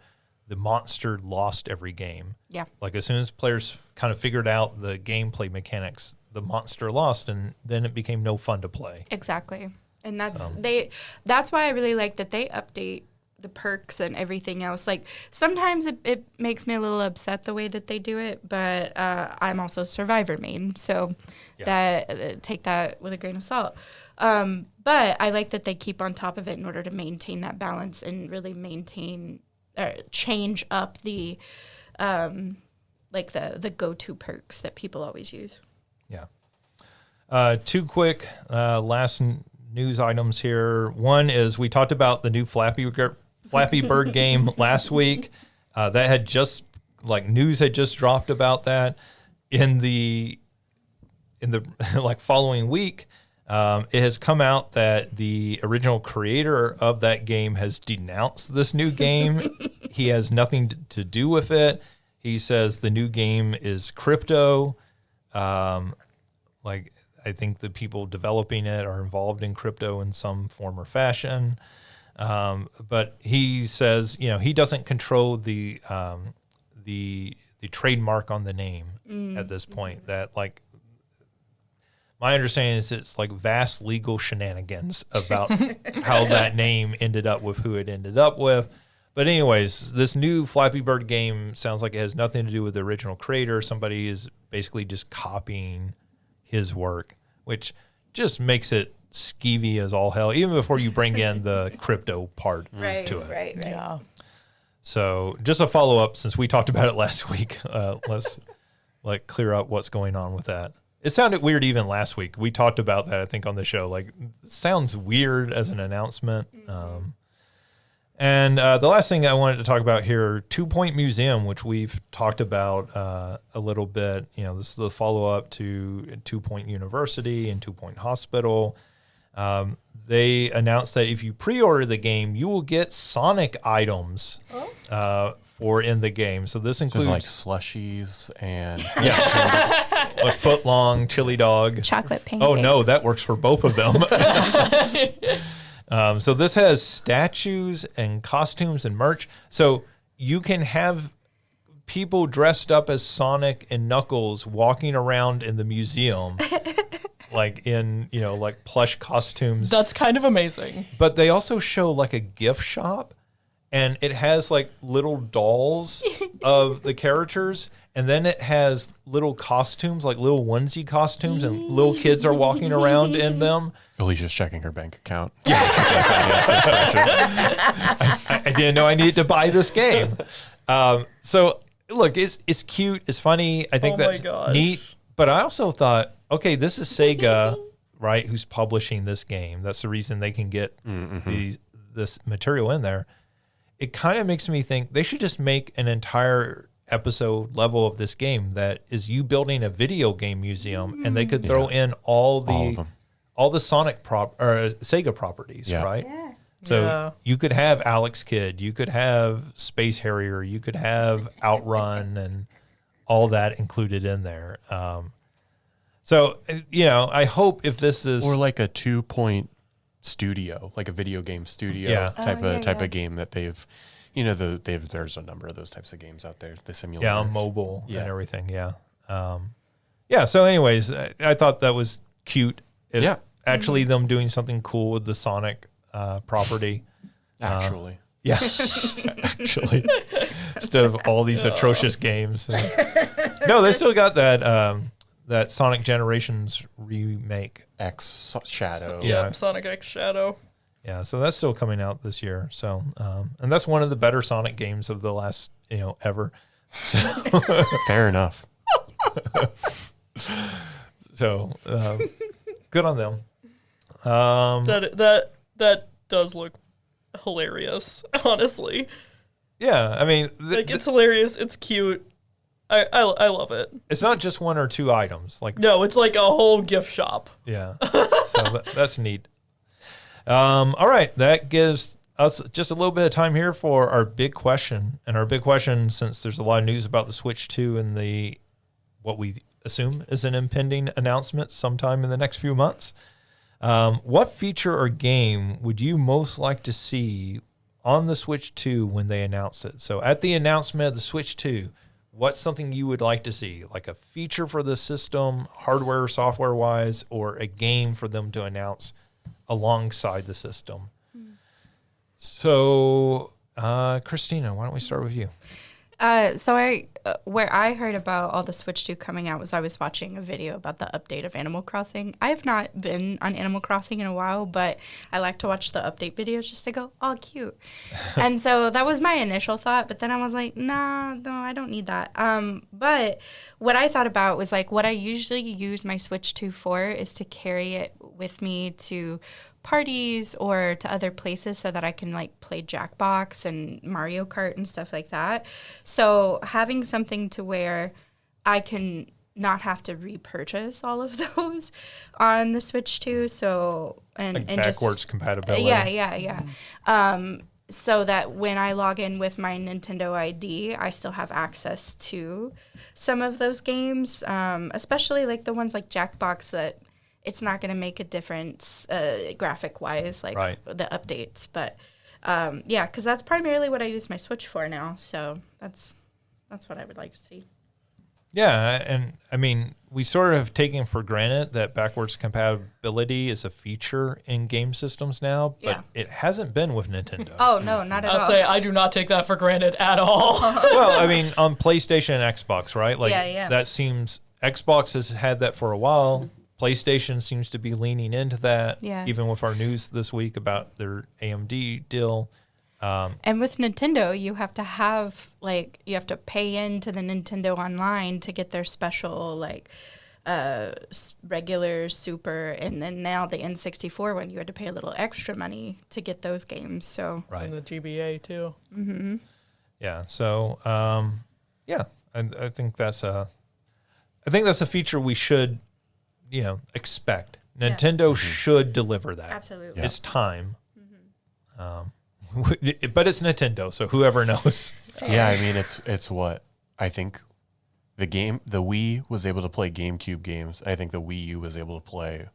the monster lost every game. Yeah. Like as soon as players kind of figured out the gameplay mechanics, the monster lost, and then it became no fun to play. Exactly. And that's why I really like that they update the perks and everything else. Like sometimes it makes me a little upset the way that they do it, but I'm also Survivor main, so that take that with a grain of salt. But I like that they keep on top of it in order to maintain that balance and really maintain or change up the like the go-to perks that people always use. Yeah. Two quick last news items here. One is we talked about the new Flappy Bird game last week. That had just news had just dropped about that. In the like following week, it has come out that the original creator of that game has denounced this new game. He has nothing to do with it. He says the new game is crypto. I think the people developing it are involved in crypto in some form or fashion. But he says, he doesn't control the trademark on the name at this point. That my understanding is it's vast legal shenanigans about how that name ended up with who it ended up with. But anyways, this new Flappy Bird game sounds like it has nothing to do with the original creator. Somebody is basically just copying his work, which just makes it skeevy as all hell, even before you bring in the crypto part to it. Right. Yeah. So just a follow-up, since we talked about it last week, let's clear up what's going on with that. It sounded weird even last week. We talked about that, I think, on the show. It sounds weird as an announcement. And the last thing I wanted to talk about here, 2 Point Museum, which we've talked about a little bit. This is the follow-up to 2 Point University and 2 Point Hospital. They announced that if you pre-order the game, you will get Sonic items for in the game. So this includes slushies and a foot-long chili dog. Chocolate pancakes. Oh, no, that works for both of them. So this has statues and costumes and merch. So you can have people dressed up as Sonic and Knuckles walking around in the museum, in plush costumes. That's kind of amazing. But they also show a gift shop, and it has little dolls of the characters. And then it has little costumes, little onesie costumes, and little kids are walking around in them. Alicia's checking her bank account. I didn't know I needed to buy this game. So look, it's cute, it's funny. I think that's neat. But I also thought, okay, this is Sega, right? Who's publishing this game? That's the reason they can get this material in there. It kind of makes me think they should just make an entire episode level of this game that is you building a video game museum, and they could throw in all the Sonic Sega properties, right? Yeah. So you could have Alex Kidd, you could have Space Harrier, you could have Outrun, and all that included in there. So I hope if this is or a 2 Point studio, a video game studio type of game that they've. There's a number of those types of games out there. The simulator, on mobile and everything. Yeah. So, anyways, I thought that was cute. Actually, them doing something cool with the Sonic property. Actually, actually, instead of all these atrocious games. No, they still got that Sonic Generations remake. X Shadow. Yeah, Sonic X Shadow. Yeah, so that's still coming out this year. So, and that's one of the better Sonic games of the last, ever. So. Fair enough. So, good on them. That does look hilarious, honestly. Yeah, I mean, it's hilarious. It's cute. I love it. It's not just one or two items. No, it's a whole gift shop. Yeah, so that's neat. All right, that gives us just a little bit of time here for our big question. And our big question, since there's a lot of news about the Switch 2 and what we assume is an impending announcement sometime in the next few months, what feature or game would you most like to see on the Switch 2 when they announced it. So at the announcement of the Switch 2, what's something you would like to see? Like a feature for the system, hardware or software wise, or a game for them to announce alongside the system? So, Christina, why don't we start with you? Where I heard about all the Switch 2 coming out was I was watching a video about the update of Animal Crossing. I have not been on Animal Crossing in a while, but I like to watch the update videos just to go, oh, cute. And so that was my initial thought, but then I was like, no, I don't need that. But what I thought about was like what I usually use my Switch 2 for is to carry it with me to parties or to other places so that I can like play Jackbox and Mario Kart and stuff like that. So having something to where I can not have to repurchase all of those on the Switch 2. So and backwards compatibility. Yeah. So that when I log in with my Nintendo ID, I still have access to some of those games, especially like the ones like Jackbox that it's not going to make a difference graphic-wise, like the updates. But, because that's primarily what I use my Switch for now. So that's what I would like to see. Yeah, and I mean, we sort of have taken for granted that backwards compatibility is a feature in game systems now, but it hasn't been with Nintendo. Oh, no, not at all. I'll say I do not take that for granted at all. Well, I mean, on PlayStation and Xbox, right? Like, Yeah. that seems, Xbox has had that for a while. PlayStation seems to be leaning into that, even with our news this week about their AMD deal. And with Nintendo, you have to pay into the Nintendo Online to get their special, like, regular, super, and then now the N64 one, you had to pay a little extra money to get those games. So And the GBA, too. Mm-hmm. Yeah, so, I think that's a feature we should expect. Nintendo should deliver that. Absolutely. It's time. But it's Nintendo, so whoever knows. Yeah, I mean, it's what I think the Wii was able to play GameCube games. I think the Wii U was able to play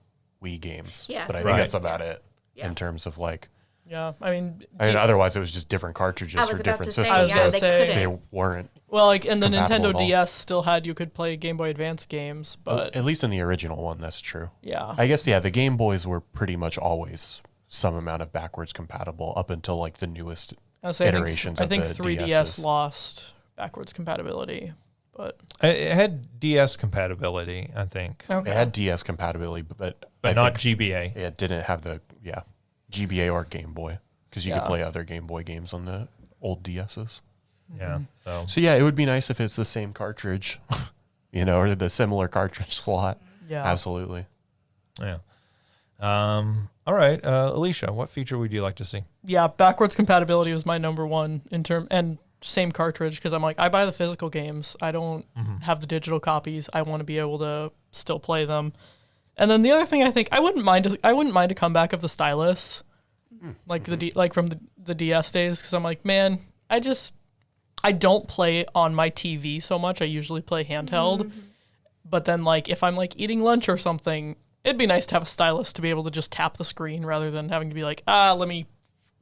Wii games. Yeah. But I think that's about it in terms of like. Yeah, I mean, otherwise it was just different cartridges for different systems. They weren't. Well, like, and the Nintendo compatible DS still had, you could play Game Boy Advance games, but at least in the original one, that's true. Yeah. I guess, the Game Boys were pretty much always some amount of backwards compatible up until like the newest iterations I think of the 3DS DSs. lost backwards compatibility, but It had DS compatibility, I think. okay. It had DS compatibility, but Not GBA. it didn't have the GBA or Game Boy because you could play other Game Boy games on the old DSs. Yeah. So it would be nice if it's the same cartridge, or the similar cartridge slot. Yeah. Absolutely. Yeah. All right, Alicia, what feature would you like to see? Yeah, backwards compatibility was my number one and same cartridge, because I'm like, I buy the physical games. I don't have the digital copies. I want to be able to still play them. And then the other thing, I think I wouldn't mind a comeback of the stylus, like from the DS days, because I'm like, man, I don't play on my TV so much. I usually play handheld. But then, like, if I'm like eating lunch or something, it'd be nice to have a stylus to be able to just tap the screen rather than having to be like, let me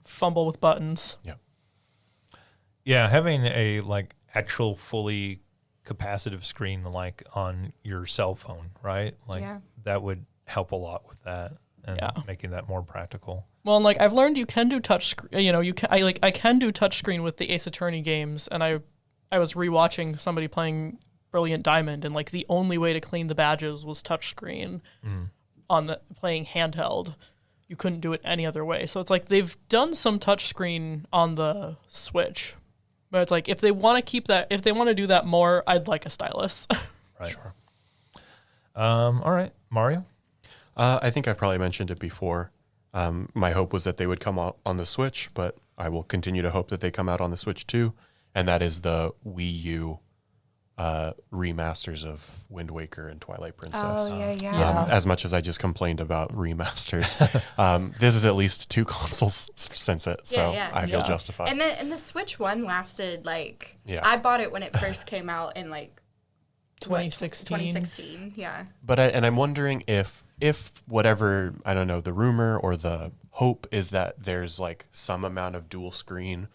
fumble with buttons. Yeah. Yeah, having a like actual fully capacitive screen like on your cell phone, right? Like that would help a lot with that and making that more practical. Well, and like I've learned you can do touch I can do touch screen with the Ace Attorney games, and I was rewatching somebody playing Brilliant Diamond, and like the only way to clean the badges was touch screen on the playing handheld. You couldn't do it any other way. So it's like they've done some touch screen on the Switch, but it's like if they want to keep that, if they want to do that more, I'd like a stylus. Right. Sure. All right, Mario. I think I probably mentioned it before. My hope was that they would come out on the Switch, but I will continue to hope that they come out on the Switch too, and that is the Wii U remasters of Wind Waker and Twilight Princess. Oh, yeah. As much as I just complained about remasters, this is at least 2 consoles since it, so I feel justified. And the Switch one lasted I bought it when it first came out in 2016. Yeah. But I'm wondering if whatever, I don't know, the rumor or the hope is that there's like some amount of dual screen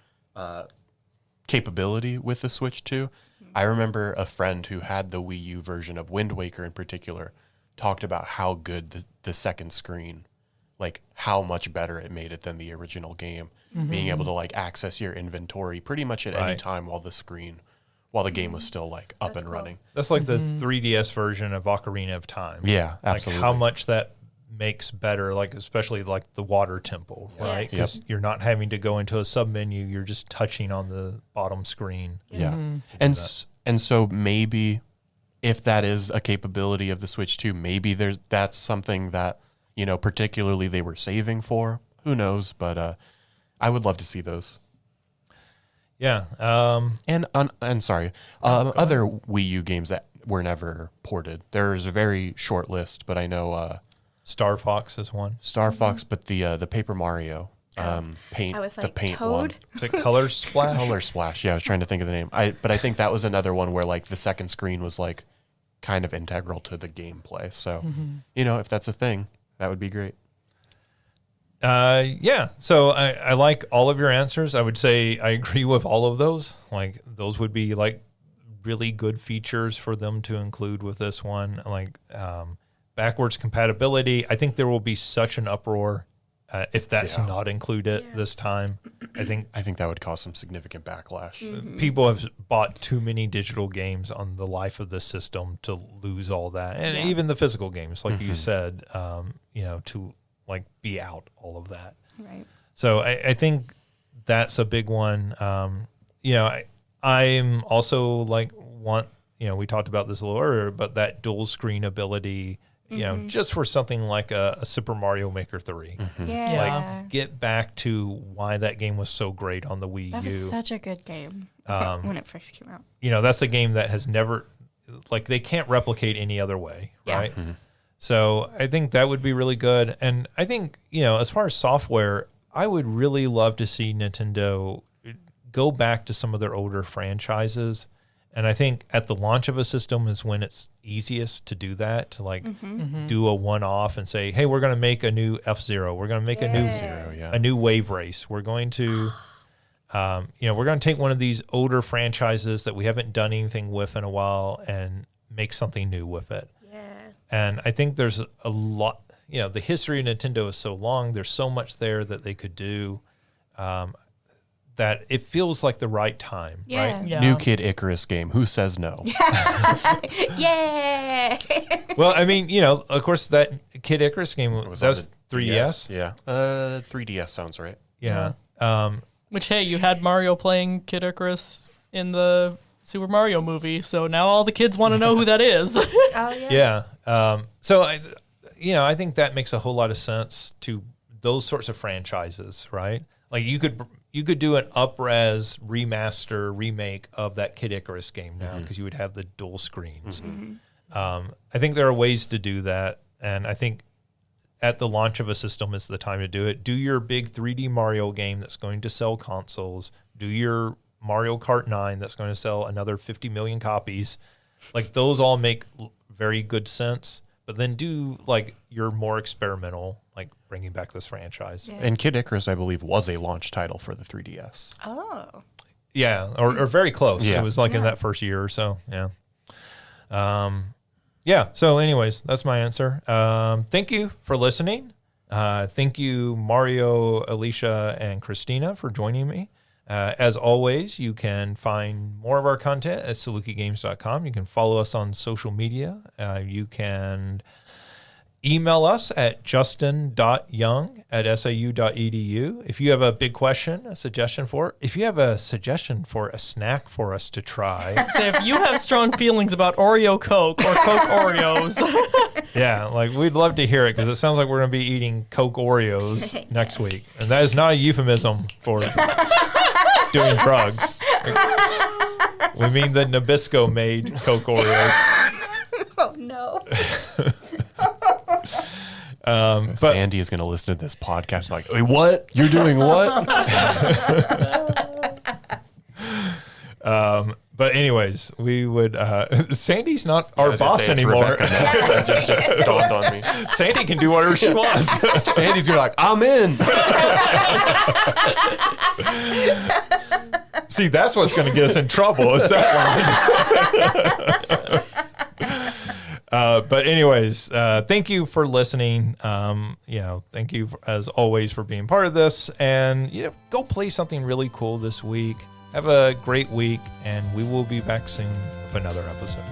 capability with the Switch 2. I remember a friend who had the Wii U version of Wind Waker in particular talked about how good the second screen, like how much better it made it than the original game. Being able to like access your inventory pretty much at any time while the game was still like up and running. That's like the 3DS version of Ocarina of Time. Yeah, absolutely. Like how much that makes better, like especially like the water temple, right? Because you're not having to go into a sub menu; you're just touching on the bottom screen. Yeah, and so maybe if that is a capability of the Switch 2, maybe that's something that particularly they were saving for. Who knows? But I would love to see those. Yeah, and sorry, other Wii U games that were never ported. There's a very short list, but I know. Star Fox is one. Star Fox, but the Paper Mario paint, I was like, the paint Toad? one. Is it Color Splash? Color Splash. Yeah, I was trying to think of the name. But I think that was another one where like the second screen was like kind of integral to the gameplay. So, if that's a thing, that would be great. Yeah. So I like all of your answers. I would say I agree with all of those. Like those would be like really good features for them to include with this one. Like, backwards compatibility. I think there will be such an uproar if that's not included this time. I think that would cause some significant backlash. People have bought too many digital games on the life of this system to lose all that, and even the physical games, like you said, to like be out all of that. Right. So I think that's a big one. I'm also like we talked about this a little earlier, but that dual screen ability. Just for something like a Super Mario Maker 3. Yeah. Like, get back to why that game was so great on the Wii U. That was such a good game when it first came out. That's a game that has never, like, they can't replicate any other way, right? So I think that would be really good. And I think, as far as software, I would really love to see Nintendo go back to some of their older franchises. And I think at the launch of a system is when it's easiest to do that, to like do a one-off and say, hey, we're going to make a new F-Zero. We're going to make a new Wave Race. We're going to, we're going to take one of these older franchises that we haven't done anything with in a while and make something new with it. Yeah. And I think there's a lot, the history of Nintendo is so long. There's so much there that they could do. That it feels like the right time, right? Yeah. New Kid Icarus game. Who says no? Yeah. Well, I mean, of course, that Kid Icarus game that was 3DS. Yeah. 3DS sounds right. Yeah. Which, hey, you had Mario playing Kid Icarus in the Super Mario movie, so now all the kids want to know who that is. Oh yeah. Yeah. So I think that makes a whole lot of sense to those sorts of franchises, right? Like you could do an up-res remaster remake of that Kid Icarus game now because you would have the dual screens. I think there are ways to do that, and I think at the launch of a system is the time to do it. Do your big 3D Mario game that's going to sell consoles. Do your Mario Kart 9 that's going to sell another 50 million copies. Like those all make very good sense. But then do like your more experimental, like bringing back this franchise. Yeah. And Kid Icarus, I believe, was a launch title for the 3DS. Oh. Yeah, or very close. Yeah. It was like in that first year or so. Yeah. Yeah. So, anyways, that's my answer. Thank you for listening. Thank you, Mario, Alicia, and Christina, for joining me. As always, you can find more of our content at salukigames.com. You can follow us on social media. You can email us at justin.young@sau.edu. If you have a big question, a suggestion if you have a suggestion for a snack for us to try. So if you have strong feelings about Oreo Coke or Coke Oreos. Yeah, like we'd love to hear it because it sounds like we're going to be eating Coke Oreos next week. And that is not a euphemism for doing drugs. We mean the Nabisco made Coke Oreos. Oh no. But Sandy is going to listen to this podcast like, wait, what? You're doing what? But anyways, we would. Sandy's not our boss anymore. That just dawned on me. Sandy can do whatever she wants. Sandy's gonna like, I'm in. See, that's what's going to get us in trouble. Is that line? But anyways, thank you for listening. Thank you as always for being part of this. And go play something really cool this week. Have a great week, and we will be back soon with another episode.